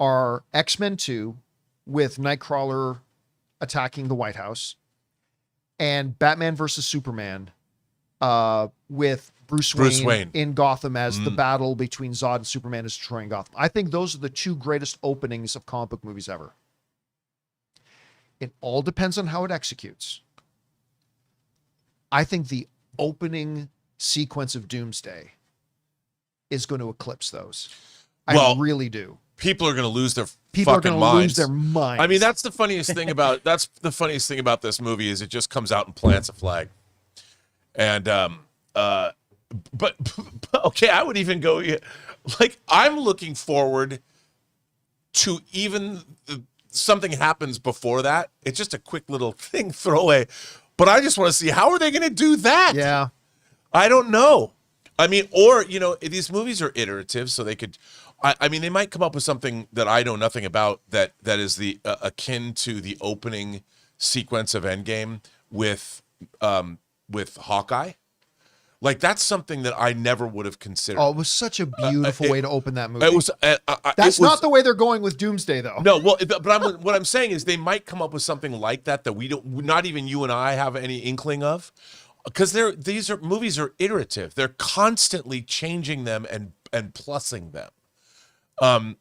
are X-Men 2 with Nightcrawler attacking the White House, and Batman versus Superman with Bruce Wayne in Gotham as the battle between Zod and Superman is destroying Gotham. I think those are the two greatest openings of comic book movies ever. It all depends on how it executes. I think the opening sequence of Doomsday is going to eclipse those. I really do. People are going to lose their lose their minds. I mean, that's the funniest thing about this movie is it just comes out and plants a flag. And but okay, I would even go like I'm looking forward to even something happens before that. It's just a quick little thing throwaway, but I just want to see how are they going to do that? Yeah. I don't know. I mean, or these movies are iterative, so they could. I mean, they might come up with something that I know nothing about that is the akin to the opening sequence of Endgame with Hawkeye. Like, that's something that I never would have considered. Oh, it was such a beautiful way to open that movie. It was. That's not the way they're going with Doomsday, though. No, well, but what I'm saying is they might come up with something like that we don't, not even you and I have any inkling of, because these movies are iterative. They're constantly changing them and plussing them.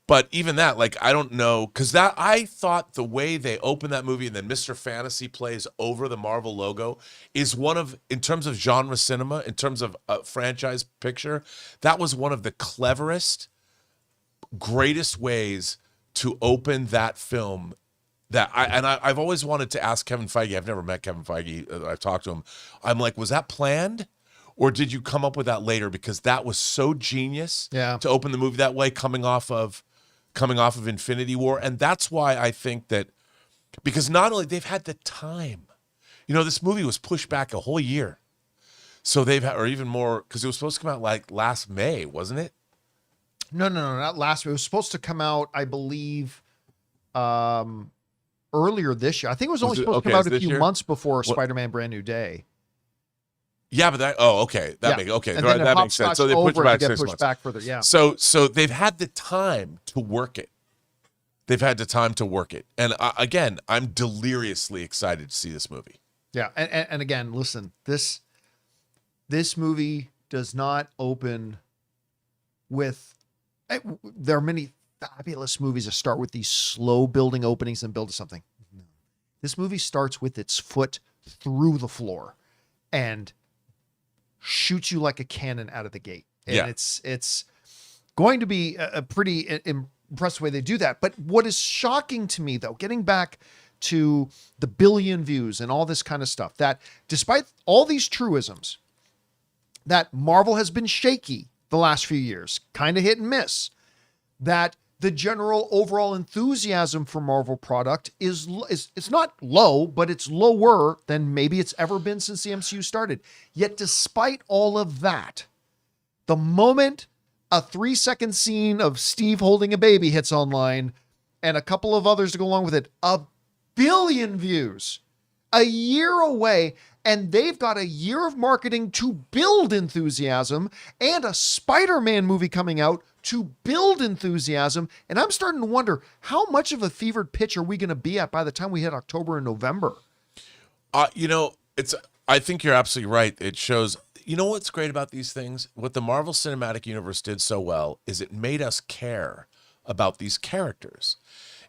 But even that, like, I don't know, because I thought the way they open that movie and then Mr. Fantasy plays over the Marvel logo is in terms of genre cinema, in terms of a franchise picture, that was one of the cleverest, greatest ways to open that film. I've always wanted to ask Kevin Feige. I've never met Kevin Feige. I've talked to him. I'm like, was that planned? Or did you come up with that later? Because that was so genius to open the movie that way, coming off of Infinity War. And that's why I think that, because not only they've had the time, this movie was pushed back a whole year. So they've had, or even more, because it was supposed to come out like last May, wasn't it? No, not last May. It was supposed to come out, I believe, earlier this year. I think it was only supposed to come out a few months before Spider-Man Brand New Day. Yeah, but that makes sense. So they pushed back 6 months. Back further, yeah. So they've had the time to work it. And again, I'm deliriously excited to see this movie. Yeah, and again, listen, this movie does not open with. There are many fabulous movies that start with these slow building openings and build to something. No. This movie starts with its foot through the floor and shoots you like a cannon out of the gate. And it's going to be a pretty impressive way they do that. But what is shocking to me, though, getting back to the billion views and all this kind of stuff, that despite all these truisms, that Marvel has been shaky the last few years, kind of hit and miss, that the general overall enthusiasm for Marvel product is it's not low, but it's lower than maybe it's ever been since the MCU started. Yet despite all of that, the moment a 3-second scene of Steve holding a baby hits online and a couple of others to go along with it, 1 billion views, a year away, and they've got a year of marketing to build enthusiasm and a Spider-Man movie coming out to build enthusiasm. And I'm starting to wonder, how much of a fevered pitch are we going to be at by the time we hit October and November? I think you're absolutely right. It shows, what's great about these things? What the Marvel Cinematic Universe did so well is it made us care about these characters.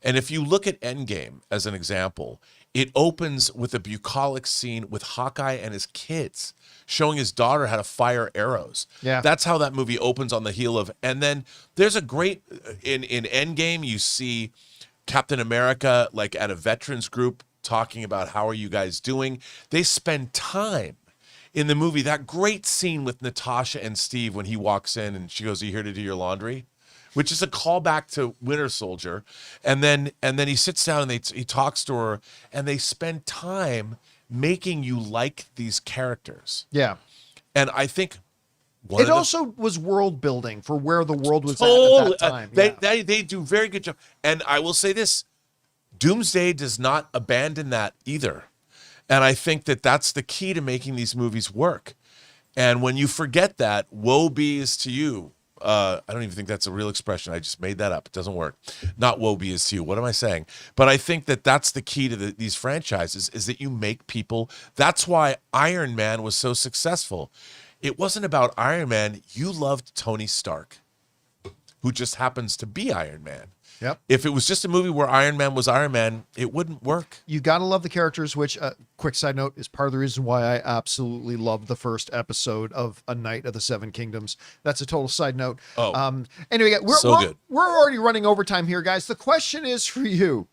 And if you look at Endgame as an example, it opens with a bucolic scene with Hawkeye and his kids showing his daughter how to fire arrows. Yeah. That's how that movie opens on the heel of, and then there's a great, in Endgame, you see Captain America, like at a veterans group, talking about how are you guys doing. They spend time in the movie, that great scene with Natasha and Steve when he walks in and she goes, "Are you here to do your laundry?" Which is a callback to Winter Soldier. And then he sits down and he talks to her, and they spend time making you like these characters. Yeah. And I think it also was world building for where the world was at that time. They do very good job. And I will say this, Doomsday does not abandon that either. And I think that that's the key to making these movies work. And when you forget that, woe be is to you. I don't even think that's a real expression. I just made that up. It doesn't work. Not woe be is to you. What am I saying? But I think that that's the key to these franchises, is that you make people. That's why Iron Man was so successful. It wasn't about Iron Man. You loved Tony Stark, who just happens to be Iron Man. Yep. If it was just a movie where Iron Man was Iron Man, it wouldn't work. You got to love the characters, which, quick side note, is part of the reason why I absolutely loved the first episode of A Night of the Seven Kingdoms. That's a total side note. Anyway, we're already running overtime here, guys. The question is for you.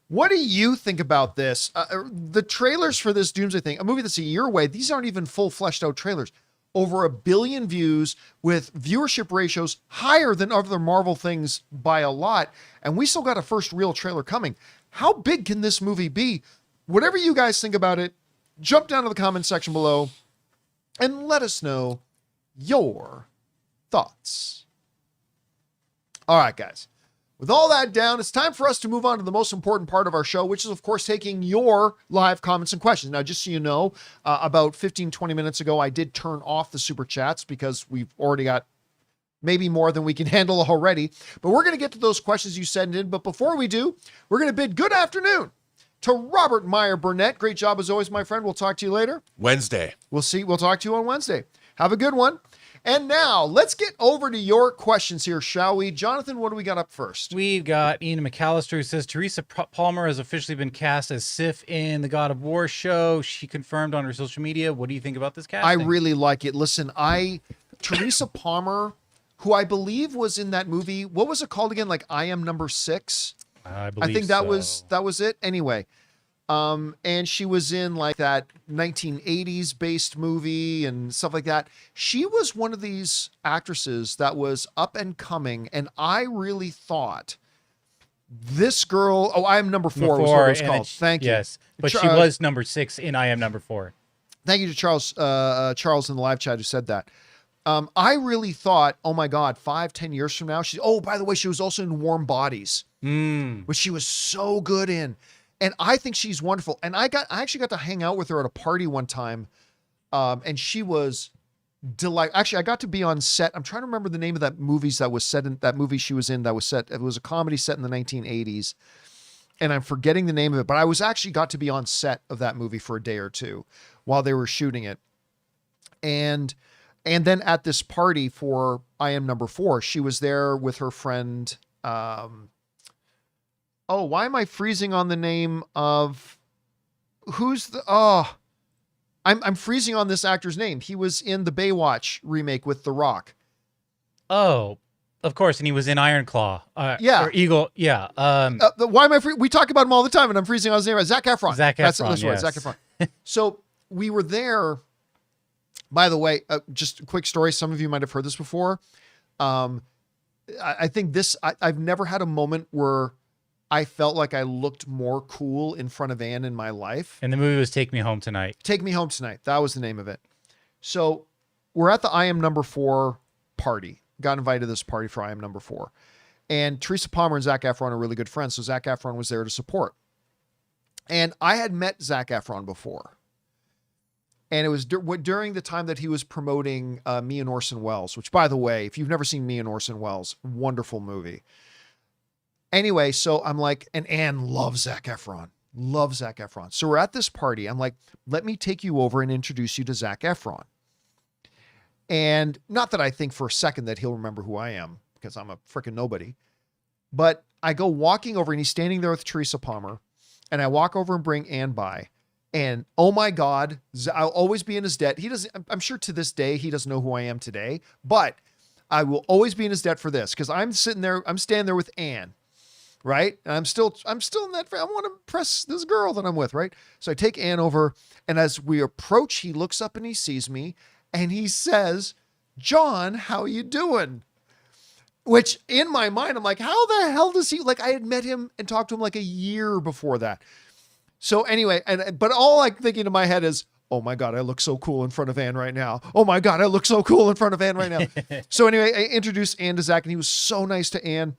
What do you think about this? The trailers for this Doomsday thing, a movie that's a year away, these aren't even full fleshed out trailers. Over 1 billion views with viewership ratios higher than other Marvel things by a lot. And we still got a first real trailer coming. How big can this movie be? Whatever you guys think about it, jump down to the comment section below and let us know your thoughts. All right, guys. with all that down, it's time for us to move on to the most important part of our show, which is, of course, taking your live comments and questions. Now, just so you know, about 15, 20 minutes ago, I did turn off the super chats because we've already got maybe more than we can handle already. But we're going to get to those questions you sent in. But before we do, we're going to bid good afternoon to Robert Meyer Burnett. Great job as always, my friend. We'll talk to you later. Wednesday. We'll talk to you on Wednesday. Have a good one. And now let's get over to your questions here, shall we? Jonathan, what do we got up first? We've got Ian McAllister, who says Teresa Palmer has officially been cast as Sif in the God of War show. She confirmed on her social media. What do you think about this casting? I really like it. Listen, Teresa Palmer, who I believe was in that movie, what was it called again? Like I Am Number 6? I think that was it. Anyway, and she was in like that 1980s based movie and stuff like that. She was one of these actresses that was up and coming, and I really thought this girl. Oh, I Am Number 4 was what it was called. Thank you. Yes, but she was number 6 in I Am Number 4. Thank you to Charles in the live chat who said that. I really thought, oh my God, 5-10 years from now, by the way, she was also in Warm Bodies, which she was so good in. And I think she's wonderful. And I actually got to hang out with her at a party one time. And she was delightful. Actually, I got to be on set. I'm trying to remember the name of that movie she was in that was set. It was a comedy set in the 1980s. And I'm forgetting the name of it, but I was actually got to be on set of that movie for a day or two while they were shooting it. And then at this party for I Am Number 4, she was there with her friend. Why am I freezing on the name of I'm freezing on this actor's name. He was in the Baywatch remake with The Rock. Oh, of course. And he was in Iron Claw. Yeah. Or Eagle. Yeah. Why am I we talk about him all the time and I'm freezing on his name. Zac Efron. That's right. Yes. Zac Efron. So we were there. By the way, just a quick story. Some of you might have heard this before. I think I've never had a moment where I felt like I looked more cool in front of Anne in my life. And the movie was Take Me Home Tonight. Take Me Home Tonight. That was the name of it. So we're at the I Am Number 4 party. Got invited to this party for I Am Number 4. And Teresa Palmer and Zac Efron are really good friends. So Zac Efron was there to support. And I had met Zac Efron before. And it was during the time that he was promoting Me and Orson Welles, which, by the way, if you've never seen Me and Orson Welles, wonderful movie. Anyway, so I'm like, and Anne loves Zac Efron. Loves Zac Efron. So we're at this party. I'm like, let me take you over and introduce you to Zac Efron. And not that I think for a second that he'll remember who I am, because I'm a freaking nobody. But I go walking over and he's standing there with Teresa Palmer. And I walk over and bring Anne by. And oh my God, I'll always be in his debt. I'm sure to this day, he doesn't know who I am today, but I will always be in his debt for this. Cause I'm standing there with Anne, right? And I'm still in that, I want to impress this girl that I'm with, right? So I take Anne over and as we approach, he looks up and he sees me and he says, John, how you doing? Which in my mind, I'm like, how the hell does he, like I had met him and talked to him like a year before that. So anyway, but all I'm thinking in my head is, oh my God, I look so cool in front of Anne right now. Oh my God, I look so cool in front of Anne right now. So anyway, I introduced Anne to Zac and he was so nice to Anne.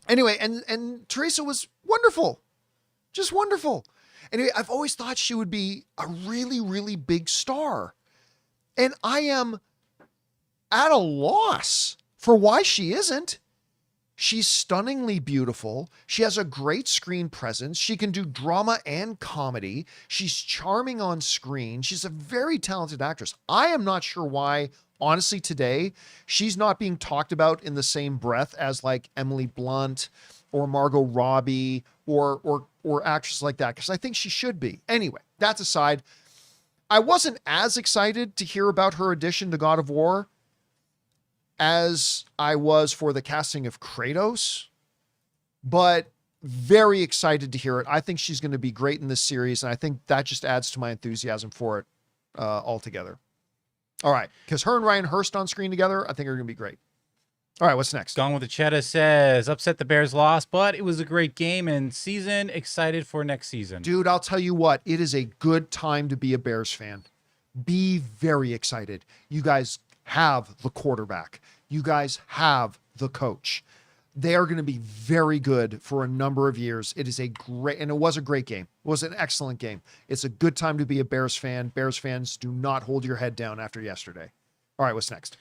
Anyway, and Teresa was wonderful, just wonderful. Anyway, I've always thought she would be a really, really big star. And I am at a loss for why she isn't. She's stunningly beautiful. She has a great screen presence. She can do drama and comedy. She's charming on screen. She's a very talented actress. I am not sure why, honestly, today, she's not being talked about in the same breath as like Emily Blunt or Margot Robbie or actresses like that, because I think she should be. Anyway, that's aside. I wasn't as excited to hear about her addition to God of War as I was for the casting of Kratos, but very excited to hear it. I think she's going to be great in this series, and I think that just adds to my enthusiasm for it altogether. All right, because her and Ryan Hurst on screen together, I think are going to be great. All right, what's next? Gone with the Cheddar says, upset the Bears lost, but it was a great game and season. Excited for next season. Dude, I'll tell you what, it is a good time to be a Bears fan. Be very excited. You guys have the quarterback. You guys have the coach. They are going to be very good for a number of years. It is a great, and it was a great game. It was an excellent game. It's a good time to be a Bears fan. Bears fans, do not hold your head down after yesterday. All right, what's next?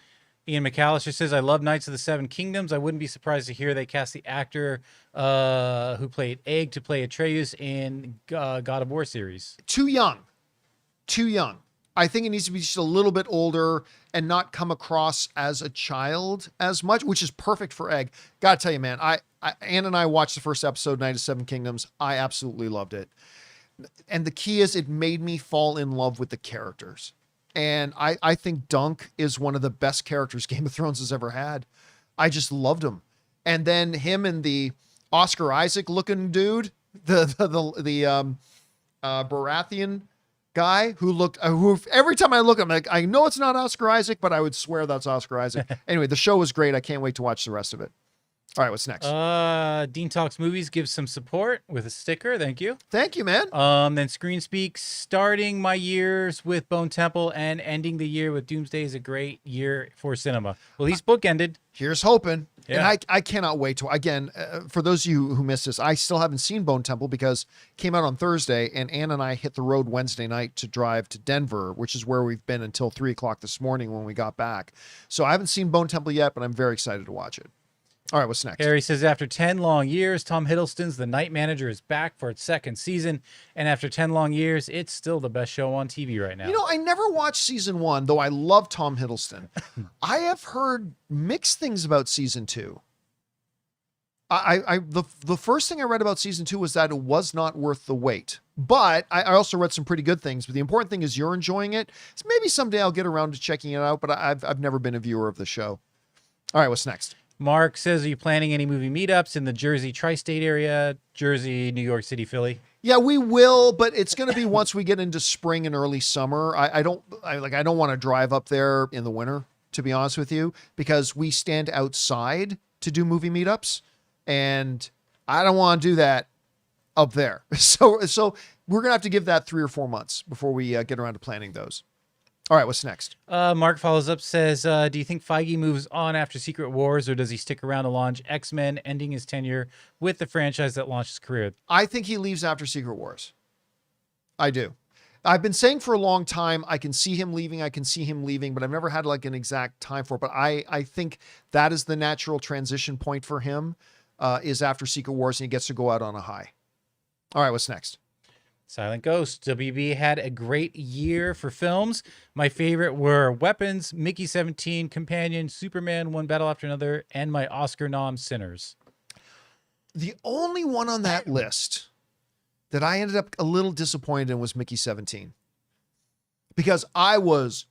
Ian McAllister says, I love Knights of the Seven Kingdoms. I wouldn't be surprised to hear they cast the actor who played Egg to play Atreus in God of War series. Too young. I think it needs to be just a little bit older and not come across as a child as much, which is perfect for Egg. Gotta tell you, man, Ann and I watched the first episode, Night of Seven Kingdoms. I absolutely loved it. And the key is it made me fall in love with the characters. And I think Dunk is one of the best characters Game of Thrones has ever had. I just loved him. And then him and the Oscar Isaac looking dude, the Baratheon guy who every time I look at him, like, I know it's not Oscar Isaac, but I would swear that's Oscar Isaac. Anyway, the show was great. I can't wait to watch the rest of it. All right, what's next? Dean Talks Movies gives some support with a sticker. Thank you. Thank you, man. Then Screen Speak, starting my years with Bone Temple and ending the year with Doomsday is a great year for cinema. Well, he's bookended. Here's hoping. Yeah. And I cannot wait to, again, for those of you who missed this, I still haven't seen Bone Temple because it came out on Thursday, and Ann and I hit the road Wednesday night to drive to Denver, which is where we've been until 3 o'clock this morning when we got back. So I haven't seen Bone Temple yet, but I'm very excited to watch it. All right, what's next? Harry says, after 10 long years, Tom Hiddleston's The Night Manager is back for its second season. And after 10 long years, it's still the best show on TV right now. You know, I never watched season 1, though I love Tom Hiddleston. I have heard mixed things about season 2. The first thing I read about season 2 was that it was not worth the wait. But I also read some pretty good things. But the important thing is you're enjoying it. So maybe someday I'll get around to checking it out, but I've never been a viewer of the show. All right, what's next? Mark says, are you planning any movie meetups in the Jersey tri-state area? Jersey, New York City, Philly? Yeah, we will, but it's going to be once we get into spring and early summer. I don't want to drive up there in the winter, to be honest with you, because we stand outside to do movie meetups, and I don't want to do that up there. So we're going to have to give that 3 or 4 months before we get around to planning those. All right, what's next? Mark follows up, says, do you think Feige moves on after Secret Wars, or does he stick around to launch X-Men, ending his tenure with the franchise that launched his career? I think he leaves after Secret Wars. I do. I've been saying for a long time, I can see him leaving, but I've never had like an exact time for it. But I think that is the natural transition point for him, is after Secret Wars, and he gets to go out on a high. All right, what's next? Silent Ghost. WB had a great year for films. My favorite were Weapons, Mickey 17, Companion, Superman, One Battle After Another, and my Oscar nom, Sinners. The only one on that list that I ended up a little disappointed in was Mickey 17. Because I was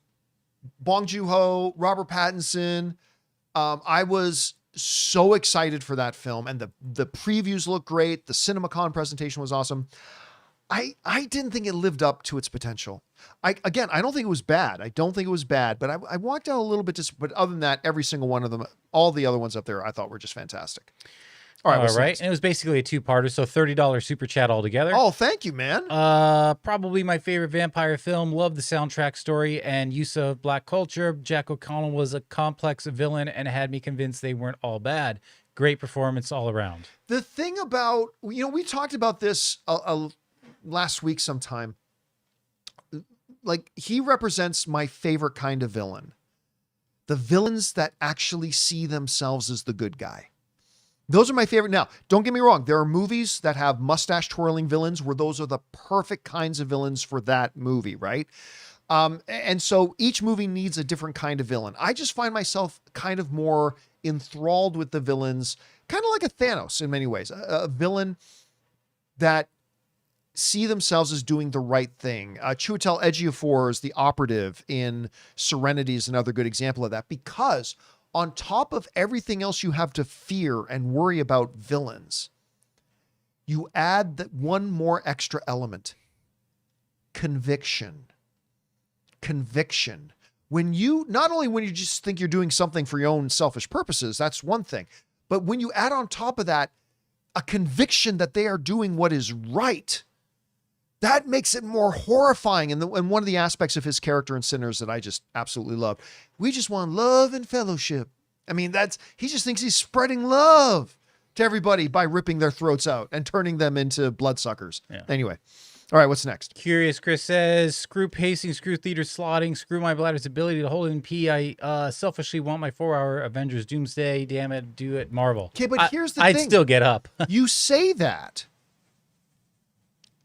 Bong Joon-ho, Robert Pattinson. I was so excited for that film, and the previews looked great. The CinemaCon presentation was awesome. I didn't think it lived up to its potential. I don't think it was bad. But I walked out a little bit but other than that, every single one of them, all the other ones up there, I thought were just fantastic. All right. And it was basically a 2-parter, so $30 super chat altogether. Oh, thank you, man. Probably my favorite vampire film. Love the soundtrack, story, and use of black culture. Jack O'Connell was a complex villain and had me convinced they weren't all bad. Great performance all around. The thing about, we talked about this last week sometime. Like, he represents my favorite kind of villain. The villains that actually see themselves as the good guy. Those are my favorite. Now, don't get me wrong. There are movies that have mustache twirling villains where those are the perfect kinds of villains for that movie, right? And so each movie needs a different kind of villain. I just find myself kind of more enthralled with the villains, kind of like a Thanos in many ways. A villain that see themselves as doing the right thing. Chiwetel Ejiofor is the operative in Serenity is another good example of that, because on top of everything else you have to fear and worry about villains, you add that one more extra element: conviction. When you just think you're doing something for your own selfish purposes, that's one thing. But when you add on top of that a conviction that they are doing what is right, that makes it more horrifying. And one of the aspects of his character in Sinners that I just absolutely love, we just want love and fellowship. I mean, he just thinks he's spreading love to everybody by ripping their throats out and turning them into bloodsuckers. Yeah. Anyway. All right, what's next? Curious Chris says, screw pacing, screw theater slotting, screw my bladder's ability to hold in pee. I selfishly want my 4-hour Avengers Doomsday. Damn it, do it, Marvel. Okay, but here's the thing. I'd still get up. You say that,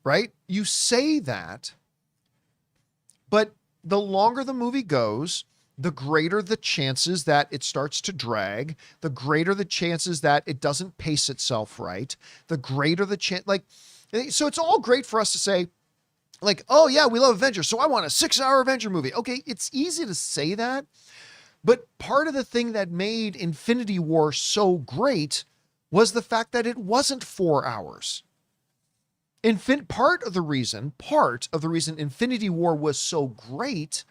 right? You say that, but the longer the movie goes, the greater the chances that it starts to drag, the greater the chances that it doesn't pace itself right, the greater the chance, so it's all great for us to say, like, oh yeah, we love Avengers, so I want a 6-hour Avenger movie. Okay, it's easy to say that, but part of the thing that made Infinity War so great was the fact that it wasn't 4 hours. Part of the reason Infinity War was so great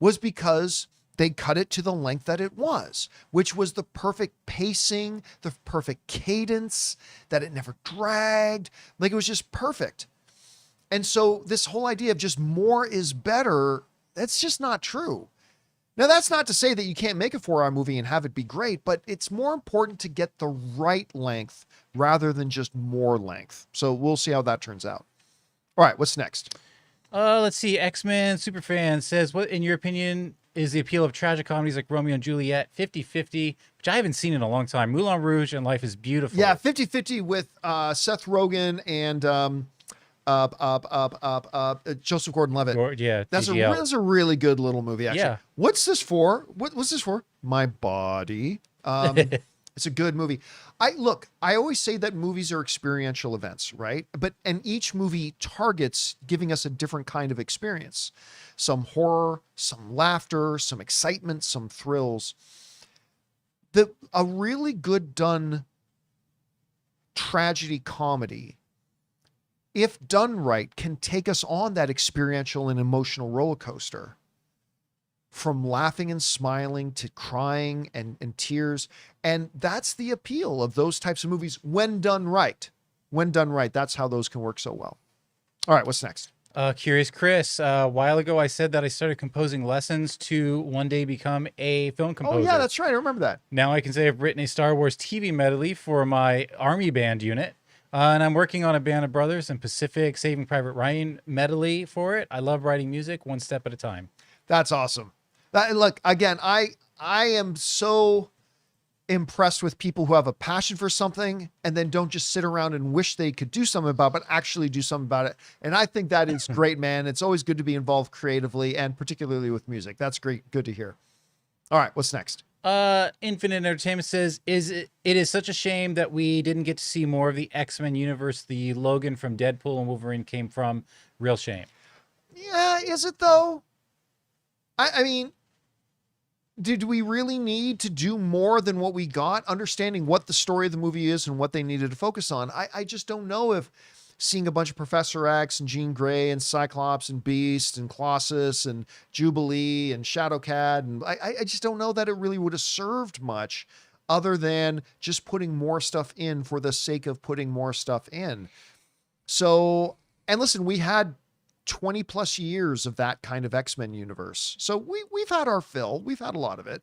was because they cut it to the length that it was, which was the perfect pacing, the perfect cadence, that it never dragged. Like, it was just perfect. And so this whole idea of just more is better, that's just not true. Now, that's not to say that you can't make a 4-hour movie and have it be great, but it's more important to get the right length rather than just more length. So we'll see how that turns out. All right, what's next? Let's see. X-Men Superfan says, what, in your opinion, is the appeal of tragic comedies like Romeo and Juliet? 50-50, which I haven't seen in a long time. Moulin Rouge and Life is Beautiful. Yeah, 50-50 with Seth Rogen and Joseph Gordon-Levitt. Yeah, that's a really good little movie, actually. Yeah. What's this for? What's this for? My Body. It's a good movie. I always say that movies are experiential events, right? And each movie targets giving us a different kind of experience. Some horror, some laughter, some excitement, some thrills. A really good done tragedy comedy, if done right, can take us on that experiential and emotional roller coaster. From laughing and smiling to crying and tears. And that's the appeal of those types of movies when done right. When done right, that's how those can work so well. All right, what's next? Curious Chris, a while ago I said that I started composing lessons to one day become a film composer. Oh yeah, that's right. I remember that. Now I can say I've written a Star Wars TV medley for my Army band unit. And I'm working on a Band of Brothers and Pacific Saving Private Ryan medley for it. I love writing music one step at a time. That's awesome. Look, again, I am so impressed with people who have a passion for something and then don't just sit around and wish they could do something about it, but actually do something about it. And I think that is great, man. It's always good to be involved creatively and particularly with music. That's great. Good to hear. All right, what's next? Infinite Entertainment says, it is such a shame that we didn't get to see more of the X-Men universe. The Logan from Deadpool and Wolverine came from. Real shame. Yeah, is it though? I mean, did we really need to do more than what we got? Understanding what the story of the movie is and what they needed to focus on. I just don't know if seeing a bunch of Professor X and Jean Grey and Cyclops and Beast and Colossus and Jubilee and Shadowcat, and I just don't know that it really would have served much other than just putting more stuff in for the sake of putting more stuff in. So, and listen, we had 20 plus years of that kind of X-Men universe. So we've had our fill. We've had a lot of it.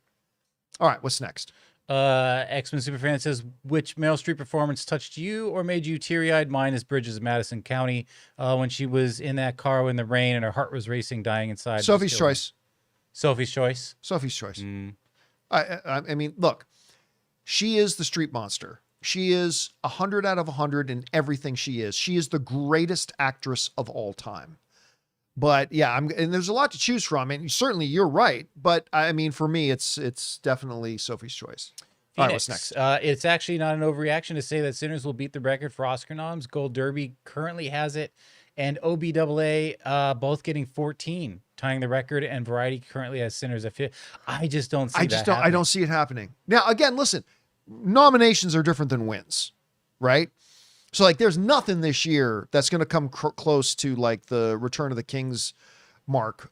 All right, what's next? X-Men Superfan says, which Meryl Streep performance touched you or made you teary-eyed? Mine is Bridges of Madison County, when she was in that car in the rain and her heart was racing, dying inside. Sophie's Choice. Sophie's Choice. Sophie's Choice. I mean, look, she is the street monster. She is 100 out of 100 in everything she is. She is the greatest actress of all time. But yeah, and there's a lot to choose from. And certainly you're right. But I mean, for me, it's definitely Sophie's Choice. All right, what's next? It's actually not an overreaction to say that Sinners will beat the record for Oscar noms. Gold Derby currently has it, and OBAA both getting 14, tying the record. And Variety currently has Sinners at 5. I just don't see that happening. I don't see it happening. Now, again, listen, nominations are different than wins, right? So like, there's nothing this year that's going to come close to like the Return of the King's mark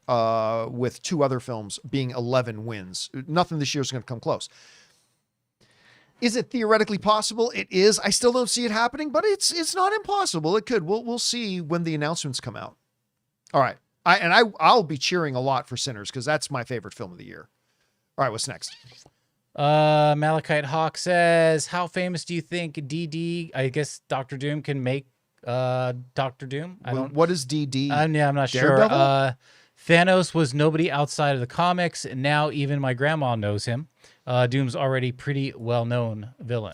with 2 other films being 11 wins. Nothing this year is going to come close. Is it theoretically possible? It is. I still don't see it happening, but it's not impossible. It could. We'll see when the announcements come out. All right. I'll be cheering a lot for Sinners because that's my favorite film of the year. All right, what's next? Malachite Hawk says, how famous do you think DD, I guess Doctor Doom, can make Doctor Doom? What is DD? Yeah, I'm not Daredevil? sure. Thanos was nobody outside of the comics, and now even my grandma knows him. Doom's already pretty well-known villain.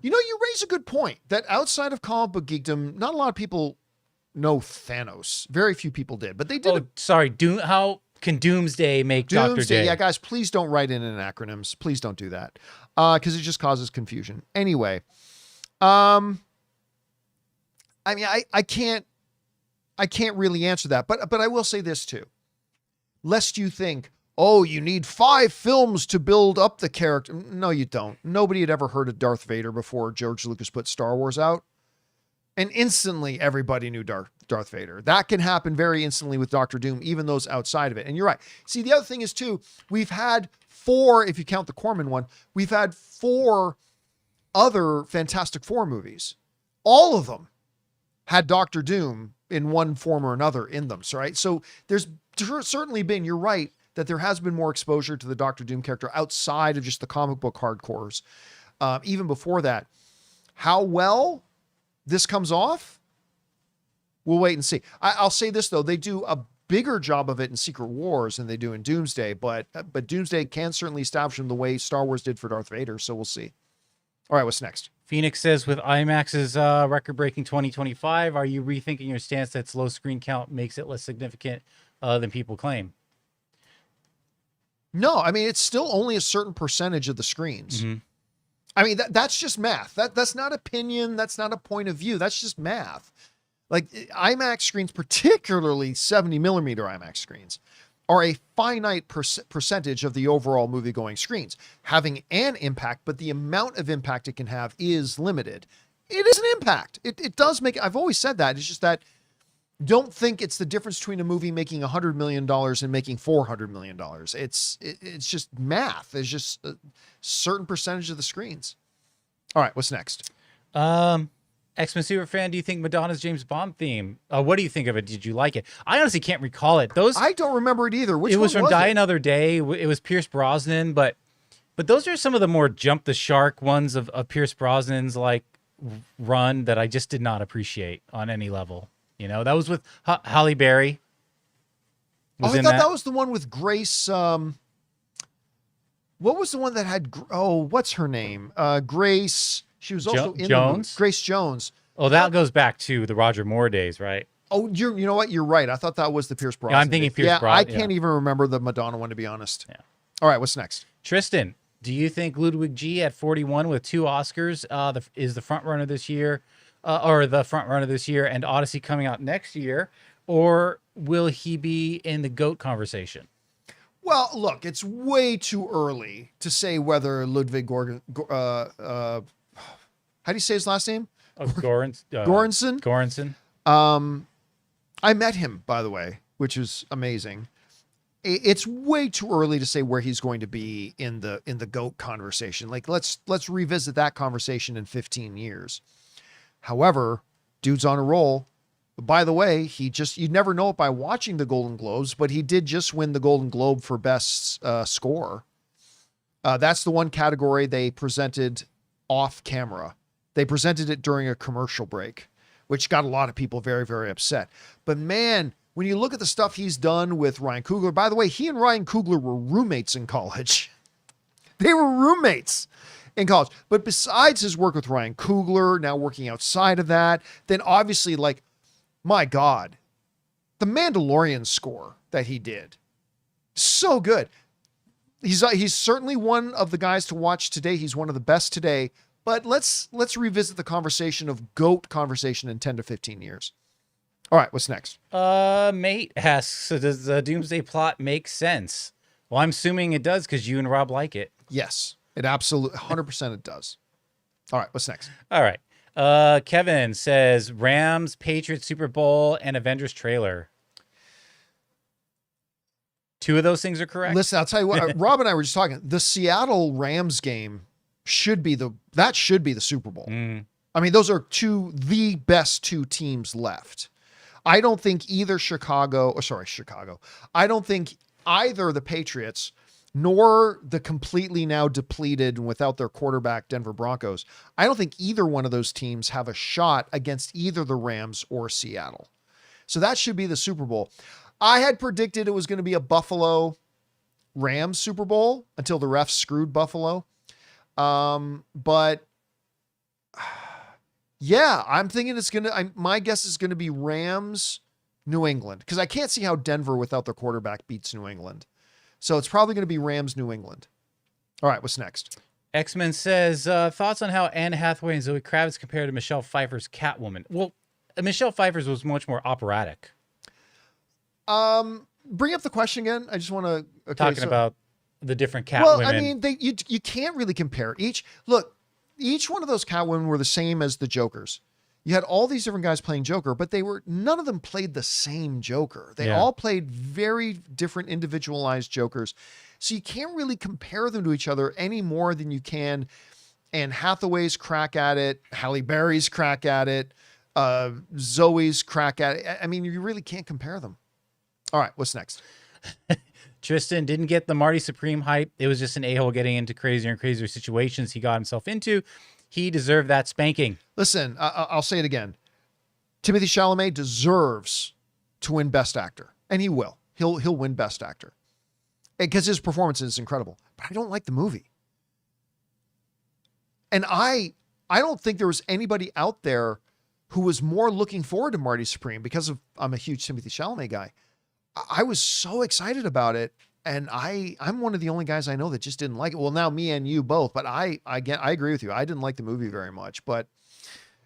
You know, you raise a good point that outside of comic book geekdom, not a lot of people know Thanos. Very few people did, but they did. Sorry, Doom. How can Doomsday make Dr. Day? Yeah, guys, please don't write in acronyms. Please don't do that, because it just causes confusion. Anyway, I mean, I can't really answer that, but I will say this too. Lest you think, oh, you need 5 films to build up the character. No, you don't. Nobody had ever heard of Darth Vader before George Lucas put Star Wars out. And instantly everybody knew Darth Vader. That can happen very instantly with Doctor Doom, even those outside of it. And you're right. See, the other thing is too, we've had 4, if you count the Corman one, we've had 4 other Fantastic Four movies. All of them had Doctor Doom in one form or another in them. Right? So there's certainly been, you're right, that there has been more exposure to the Doctor Doom character outside of just the comic book hardcores. Even before that, how well this comes off, we'll wait and see. I'll say this though, they do a bigger job of it in Secret Wars than they do in Doomsday, but Doomsday can certainly establish them the way Star Wars did for Darth Vader, so we'll see. All right, what's next? Phoenix says, with IMAX's record-breaking 2025, are you rethinking your stance that its low screen count makes it less significant than people claim? No, I mean, it's still only a certain percentage of the screens. Mm-hmm. I mean, that's just math. That's not opinion. That's not a point of view. That's just math. Like IMAX screens, particularly 70 millimeter IMAX screens, are a finite percentage of the overall movie-going screens, having an impact, but the amount of impact it can have is limited. It is an impact. It does make, I've always said that. It's just that don't think it's the difference between a movie making $100 million and making $400 million. It's just math. It's just a certain percentage of the screens. All right, what's next? X-Men Superfan, do you think Madonna's James Bond theme? What do you think of it? Did you like it? I honestly can't recall it. I don't remember it either. Which it was one from was Die it? Another Day. It was Pierce Brosnan, but those are some of the more jump the shark ones of Pierce Brosnan's like run that I just did not appreciate on any level. You know, that was with Halle Berry. I thought that was the one with Grace. What was the one that had? Oh, what's her name? Grace. She was also in Jones. Grace Jones. Oh, that goes back to the Roger Moore days, right? Oh, you know what? You're right. I thought that was the Pierce Brosnan. Yeah, I'm thinking Pierce Brosnan. I can't even remember the Madonna one, to be honest. Yeah. All right, what's next? Tristan, do you think Ludwig G at 41 with 2 Oscars is the front runner this year? And Odyssey coming out next year, or will he be in the GOAT conversation? Well, look, it's way too early to say whether Ludwig how do you say his last name? Göransson. I met him, by the way, which is amazing. It's way too early to say where he's going to be in the GOAT conversation. Like, let's revisit that conversation in 15 years. However, dude's on a roll. By the way, you'd never know it by watching the Golden Globes, but he did just win the Golden Globe for Best Score. That's the one category they presented off camera. They presented it during a commercial break, which got a lot of people very, very upset. But man, when you look at the stuff he's done with Ryan Coogler, by the way, he and Ryan Coogler were roommates in college. They were roommates in college. But besides his work with Ryan Coogler, now working outside of that, then obviously, like, my God, the Mandalorian score that he did, so good. He's certainly one of the guys to watch today. He's one of the best today. But let's revisit the conversation of GOAT conversation in 10 to 15 years. All right, what's next? Mate asks, does the Doomsday plot make sense? Well, I'm assuming it does because you and Rob like it. Yes, it absolutely 100% it does. All right, what's next? All right. Kevin says Rams, Patriots, Super Bowl, and Avengers trailer. 2 of those things are correct. Listen, I'll tell you what, Rob and I were just talking. The Seattle Rams game should be the Super Bowl. I mean, those are the best 2 teams left. I don't think either I don't think either the Patriots nor the completely now depleted and without their quarterback Denver Broncos. I don't think either one of those teams have a shot against either the Rams or Seattle. So that should be the Super Bowl. I had predicted it was going to be a Buffalo Rams Super Bowl until the refs screwed Buffalo. But yeah, I'm thinking my guess is going to be Rams, New England, because I can't see how Denver without their quarterback beats New England. So it's probably going to be Rams, New England. All right, what's next? X-Men says, thoughts on how Anne Hathaway and Zoe Kravitz compare to Michelle Pfeiffer's Catwoman? Well, Michelle Pfeiffer's was much more operatic. Bring up the question again. I just want to... Talking about the different Catwomen. Well, I mean, you can't really compare. Each one of those Catwomen were the same as the Jokers. You had all these different guys playing Joker, but none of them played the same Joker. They all played very different individualized Jokers. So you can't really compare them to each other any more than you can Anne Hathaway's crack at it, Halle Berry's crack at it, Zoe's crack at it. I mean, you really can't compare them. All right, what's next? Tristan didn't get the Marty Supreme hype. It was just an a-hole getting into crazier and crazier situations he got himself into. He deserved that spanking. Listen, I'll say it again. Timothée Chalamet deserves to win Best Actor, and he will. He'll win Best Actor because his performance is incredible. But I don't like the movie, and I don't think there was anybody out there who was more looking forward to Marty Supreme because I'm a huge Timothée Chalamet guy. I was so excited about it. And I'm one of the only guys I know that just didn't like it. Well, now me and you both, but I agree with you. I didn't like the movie very much, but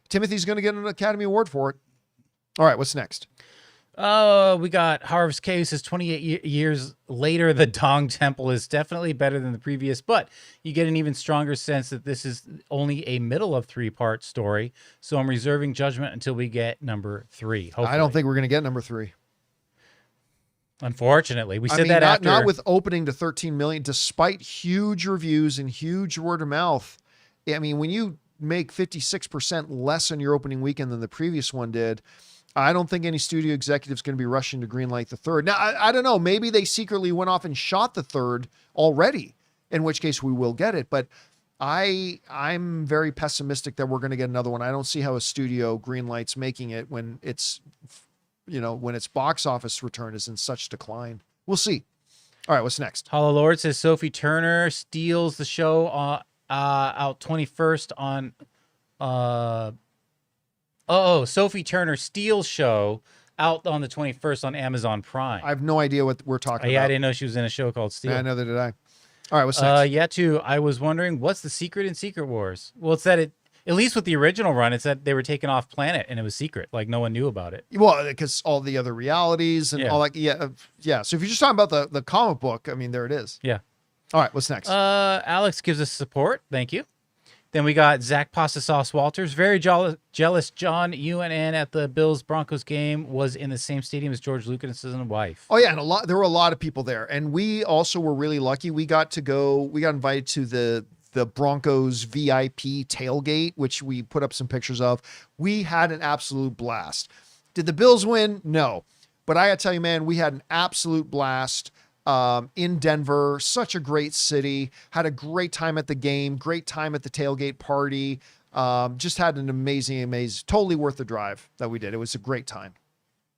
Timothy's going to get an Academy Award for it. All right, what's next? We got Harv's Case is 28 years later. The Dong Temple is definitely better than the previous, but you get an even stronger sense that this is only a middle of 3-part story. So I'm reserving judgment until we get number 3. Hopefully. I don't think we're going to get number 3. Unfortunately, we said that after not with opening to 13 million, despite huge reviews and huge word of mouth. I mean, when you make 56% less on your opening weekend than the previous one did, I don't think any studio executive's going to be rushing to greenlight the third. Now, I don't know. Maybe they secretly went off and shot the third already, in which case we will get it. But I'm very pessimistic that we're going to get another one. I don't see how a studio greenlights making it when its box office return is in such decline. We'll see. All right, what's next? Hollow Lord says Sophie Turner steals the show out 21st on Sophie Turner steals show out on the 21st on Amazon Prime. I have no idea what we're talking about. Yeah, I didn't know she was in a show called Steel. Yeah, neither did I. All right, what's next? Yeah, too. I was wondering, what's the secret in Secret Wars? Well, it's that at least with the original run, it's that they were taken off planet and it was secret. Like no one knew about it. Well, because all the other realities and all that. Yeah. So if you're just talking about the comic book, I mean, there it is. Yeah. All right. What's next? Alex gives us support. Thank you. Then we got Zach Pasta Sauce Walters. Very jealous. John, you and Ann at the Bills Broncos game was in the same stadium as George Lucas' wife. Oh yeah. And there were a lot of people there. And we also were really lucky. We got invited to the Broncos VIP tailgate, which we put up some pictures of. We had an absolute blast. Did the Bills win? No. But I gotta tell you, man, we had an absolute blast in Denver. Such a great city. Had a great time at the game. Great time at the tailgate party. Just had an amazing, totally worth the drive that we did. It was a great time.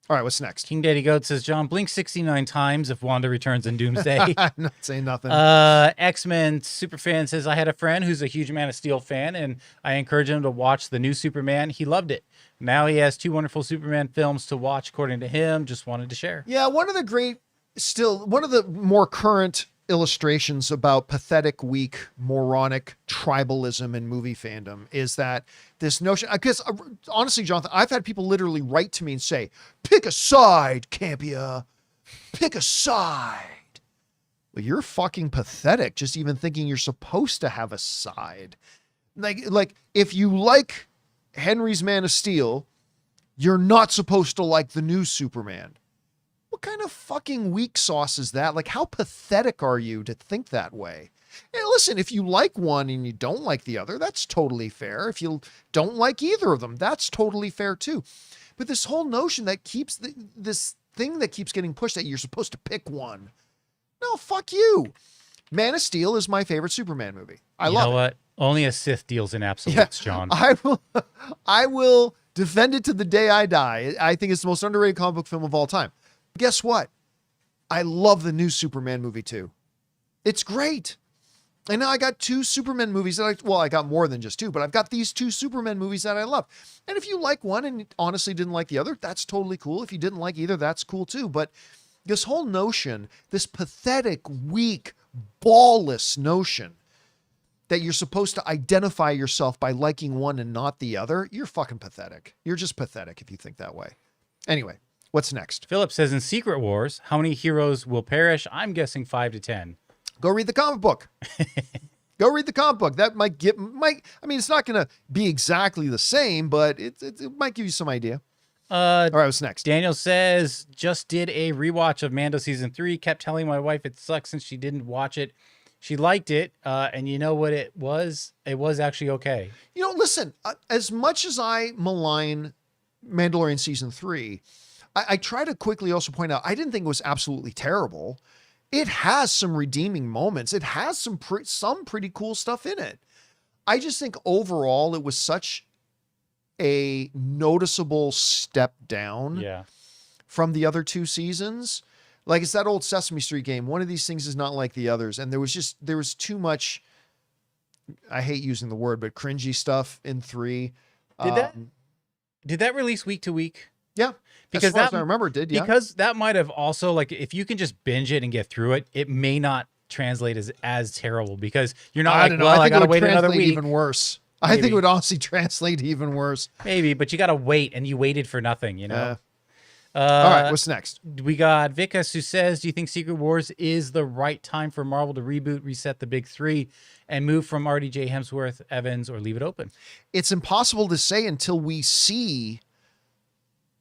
All right, what's next? King Daddy Goat says, John, blink 69 times if Wanda returns in Doomsday. I'm not saying nothing. X-Men Superfan says, I had a friend who's a huge Man of Steel fan, and I encouraged him to watch the new Superman. He loved it. Now he has 2 wonderful Superman films to watch, according to him. Just wanted to share. Yeah, one of the more current illustrations about pathetic, weak, moronic tribalism in movie fandom is that this notion, because honestly, Jonathan, I've had people literally write to me and say, pick a side, Campea, pick a side. Well, you're fucking pathetic just even thinking you're supposed to have a side. Like if you like Henry's Man of Steel, you're not supposed to like the new Superman. What kind of fucking weak sauce is that? Like, how pathetic are you to think that way? And listen, if you like one and you don't like the other, that's totally fair. If you don't like either of them, that's totally fair too. But this whole notion that keeps this thing that keeps getting pushed that you're supposed to pick one. No, fuck you. Man of Steel is my favorite Superman movie. I You love know it. what? Only a Sith deals in absolutes, John. I will defend it to the day I die. I think it's the most underrated comic book film of all time. Guess what? I love the new Superman movie too. It's great. And now I got 2 Superman movies that I got more than just 2, but I've got these 2 Superman movies that I love. And if you like one and honestly didn't like the other, that's totally cool. If you didn't like either, that's cool too. But this whole notion, this pathetic, weak, ballless notion that you're supposed to identify yourself by liking one and not the other, you're fucking pathetic. You're just pathetic if you think that way. Anyway, what's next? Philip says, in Secret Wars, how many heroes will perish? I'm guessing 5 to 10. Go read the comic book. Go read the comic book. That might, it's not going to be exactly the same, but it might give you some idea. All right, what's next? Daniel says, just did a rewatch of Mando season 3. Kept telling my wife it sucks since she didn't watch it. She liked it, and you know what it was? It was actually okay. Listen, as much as I malign Mandalorian season 3, I try to quickly also point out, I didn't think it was absolutely terrible. It has some redeeming moments. It has some pretty cool stuff in it. I just think overall it was such a noticeable step down from the other 2 seasons. Like, it's that old Sesame Street game. One of these things is not like the others. And there was too much, I hate using the word, but cringy stuff in 3. Did that release week to week? Yeah. Because as far as I remember it did, yeah. Because that might have also, like, if you can just binge it and get through it, it may not translate as terrible, because you're not I gotta wait another week. Even worse. Maybe. I think it would honestly translate even worse. Maybe, but you gotta wait, and you waited for nothing, All right, what's next? We got Vikas, who says, do you think Secret Wars is the right time for Marvel to reboot, reset the big 3, and move from RDJ Hemsworth, Evans, or leave it open? It's impossible to say until we see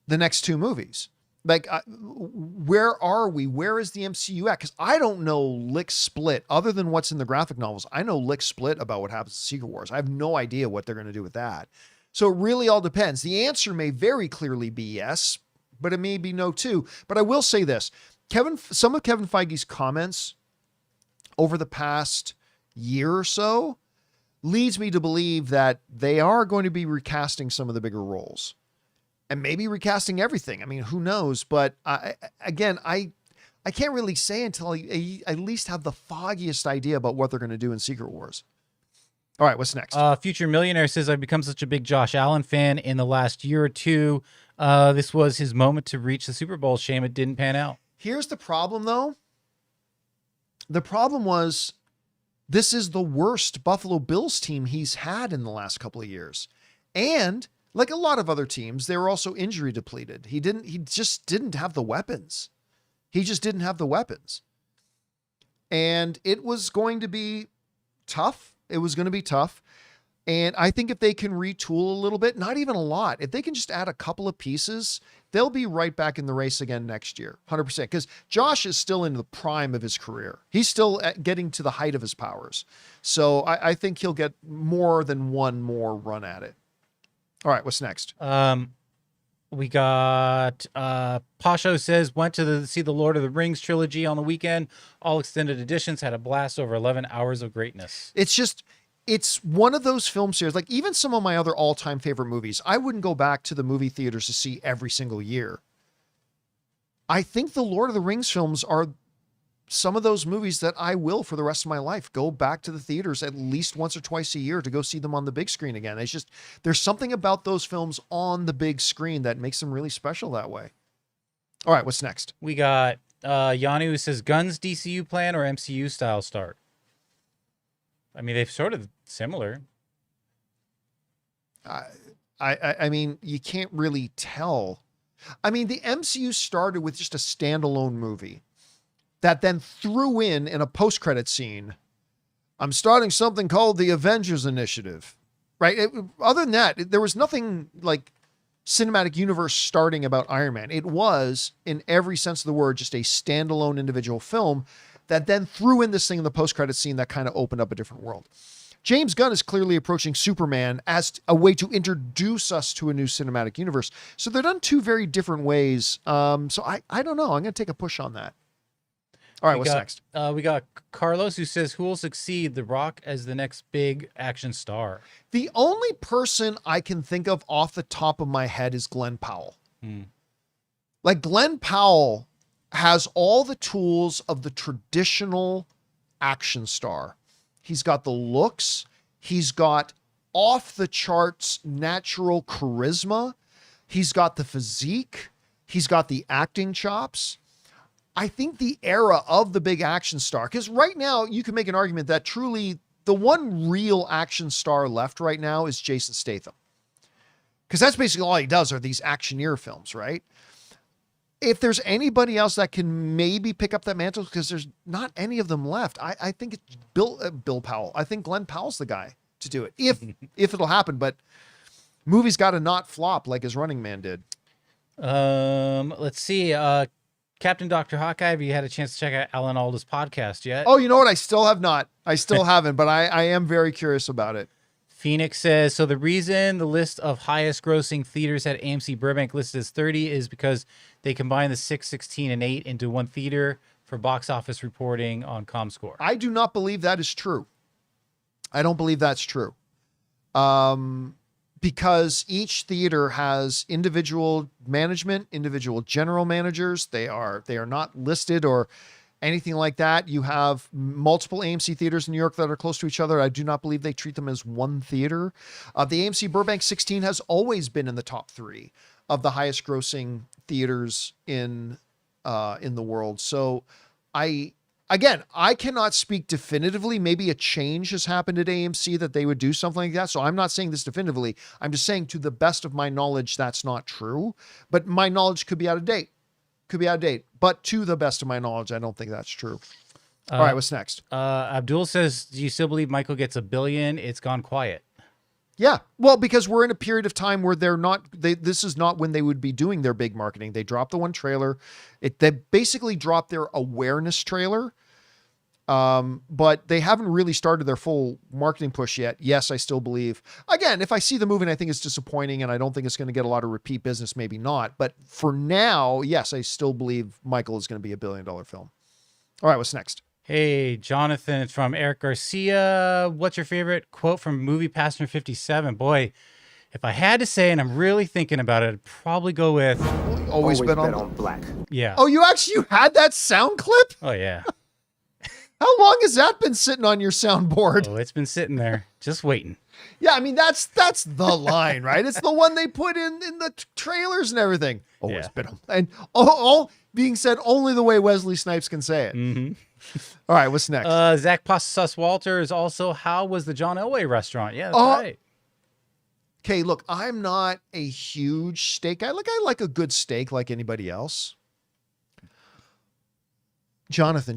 the next 2 movies. Like, where are we? Where is the MCU at? Because I don't know lick split, other than what's in the graphic novels. I know lick split about what happens to Secret Wars. I have no idea what they're going to do with that. So it really all depends. The answer may very clearly be yes, but it may be no too. But I will say this. Some of Kevin Feige's comments over the past year or so leads me to believe that they are going to be recasting some of the bigger roles. And maybe recasting everything. I mean, who knows? But I can't really say until I at least have the foggiest idea about what they're going to do in Secret Wars. All right, what's next? Future Millionaire says, I've become such a big Josh Allen fan in the last year or 2. This was his moment to reach the Super Bowl. Shame it didn't pan out. Here's the problem, though. The problem was, this is the worst Buffalo Bills team he's had in the last couple of years. And like a lot of other teams, they were also injury depleted. He just didn't have the weapons. He just didn't have the weapons. And it was going to be tough. It was going to be tough. And I think if they can retool a little bit, not even a lot, if they can just add a couple of pieces, they'll be right back in the race again next year. 100%. Because Josh is still in the prime of his career. He's still getting to the height of his powers. So I think he'll get more than one more run at it. All right, what's next? We got Pasho says, went to see the Lord of the Rings trilogy on the weekend. All extended editions, had a blast, over 11 hours of greatness. It's one of those film series, like even some of my other all-time favorite movies, I wouldn't go back to the movie theaters to see every single year. I think the Lord of the Rings films are some of those movies that I will, for the rest of my life, go back to the theaters at least once or twice a year to go see them on the big screen again. It's just, there's something about those films on the big screen that makes them really special that way. All right, what's next? We got Yanu, who says, Gunn's DCU plan or MCU style start? I mean, they're sort of similar. I mean, you can't really tell. I mean, the MCU started with just a standalone movie that then threw in a post-credit scene, I'm starting something called the Avengers Initiative, right? Other than that, there was nothing like cinematic universe starting about Iron Man. It was, in every sense of the word, just a standalone individual film that then threw in this thing in the post-credit scene that kind of opened up a different world. James Gunn is clearly approaching Superman as a way to introduce us to a new cinematic universe. So they're done 2 very different ways. So I don't know. I'm going to take a push on that. All right, what's next? We got Carlos, who says, who will succeed The Rock as the next big action star? The only person I can think of off the top of my head is Glenn Powell. Like, Glenn Powell has all the tools of the traditional action star. He's got the looks. He's got off the charts natural charisma. He's got the physique. He's got the acting chops. I think the era of the big action star, because right now you can make an argument that truly the one real action star left right now is Jason Statham. Because that's basically all he does are these actioneer films, right? If there's anybody else that can maybe pick up that mantle, because there's not any of them left, I think it's Bill Powell. I think Glenn Powell's the guy to do it, if it'll happen. But movie's got to not flop like his Running Man did. Let's see. Captain Dr. Hawkeye, have you had a chance to check out Alan Alda's podcast yet? Oh, you know what? I still have not. I still haven't, but I am very curious about it. Phoenix says, so the reason the list of highest grossing theaters at AMC Burbank listed as 30 is because they combine the 6, 16, and 8 into one theater for box office reporting on ComScore. I do not believe that is true. I don't believe that's true. Because each theater has individual management, individual general managers. They are not listed or anything like that. You have multiple AMC theaters in New York that are close to each other. I do not believe they treat them as one theater. The AMC Burbank 16 has always been in the top 3 of the highest grossing theaters in the world. So I cannot speak definitively. Maybe a change has happened at AMC that they would do something like that. So I'm not saying this definitively. I'm just saying, to the best of my knowledge, that's not true. But my knowledge could be out of date. But to the best of my knowledge, I don't think that's true. All right, what's next? Abdul says, do you still believe Michael gets $1 billion? It's gone quiet. Yeah. Well, because we're in a period of time where this is not when they would be doing their big marketing. They dropped the one trailer. They basically dropped their awareness trailer. But they haven't really started their full marketing push yet. Yes, I still believe, again, if I see the movie and I think it's disappointing and I don't think it's going to get a lot of repeat business, maybe not. But for now, yes, I still believe Michael is going to be $1 billion film. All right, what's next? Hey, Jonathan, it's from Eric Garcia. What's your favorite quote from movie Passenger 57? Boy, if I had to say, and I'm really thinking about it, I'd probably go with Always bet on black. Yeah. Oh, you had that sound clip? Oh, yeah. How long has that been sitting on your soundboard? Oh, it's been sitting there, just waiting. Yeah, I mean, that's the line, right? It's the one they put in the trailers and everything. Always bet on. And all being said only the way Wesley Snipes can say it. Mm-hmm. All right, what's next? Zach Passus Walter is also, how was the John Elway restaurant? Yeah, that's right. Okay, look, I'm not a huge steak guy. I like a good steak like anybody else. Jonathan.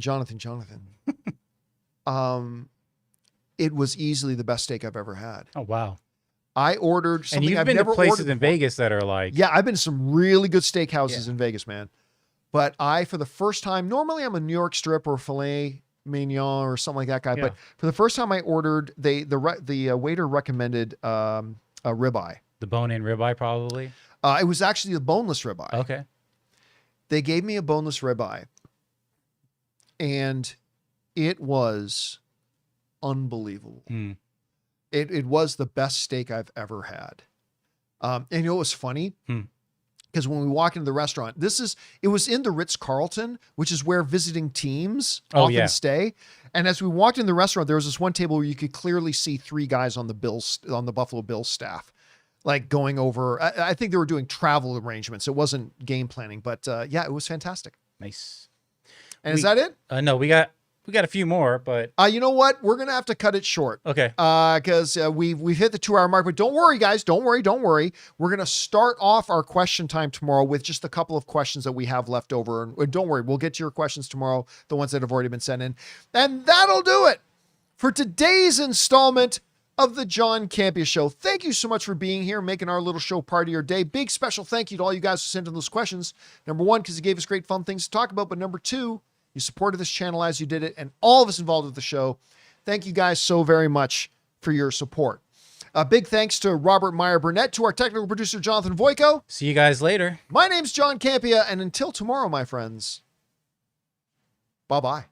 It was easily the best steak I've ever had. Oh, wow. I ordered something and you've I've been never to places ordered in Vegas that are like... Yeah, I've been to some really good steakhouses in Vegas, man. But for the first time, normally I'm a New York strip or filet mignon or something like that guy. Yeah. But for the first time I ordered, the waiter recommended a ribeye. The bone-in ribeye, probably? It was actually the boneless ribeye. Okay. They gave me a boneless ribeye. And it was unbelievable. Mm. It was the best steak I've ever had. And you know what was funny? Because when we walk into the restaurant, it was in the Ritz-Carlton, which is where visiting teams often stay. And as we walked in the restaurant, there was this one table where you could clearly see 3 guys on the Buffalo Bills staff, like going over. I think they were doing travel arrangements. It wasn't game planning, but yeah, it was fantastic. Nice. And is that it? No, we got a few more, but you know what? We're gonna have to cut it short. Okay. Because we've hit the 2-hour mark. But don't worry, guys. Don't worry. We're gonna start off our question time tomorrow with just a couple of questions that we have left over. And don't worry, we'll get to your questions tomorrow, the ones that have already been sent in, and that'll do it for today's installment of the John Campea Show. Thank you so much for being here, making our little show part of your day. Big special thank you to all you guys who sent in those questions. Number 1, because you gave us great fun things to talk about. But number 2, you supported this channel as you did it, and all of us involved with the show. Thank you guys so very much for your support. A big thanks to Robert Meyer Burnett, to our technical producer, Jonathan Voico. See you guys later. My name's John Campea, and until tomorrow, my friends, Bye-bye.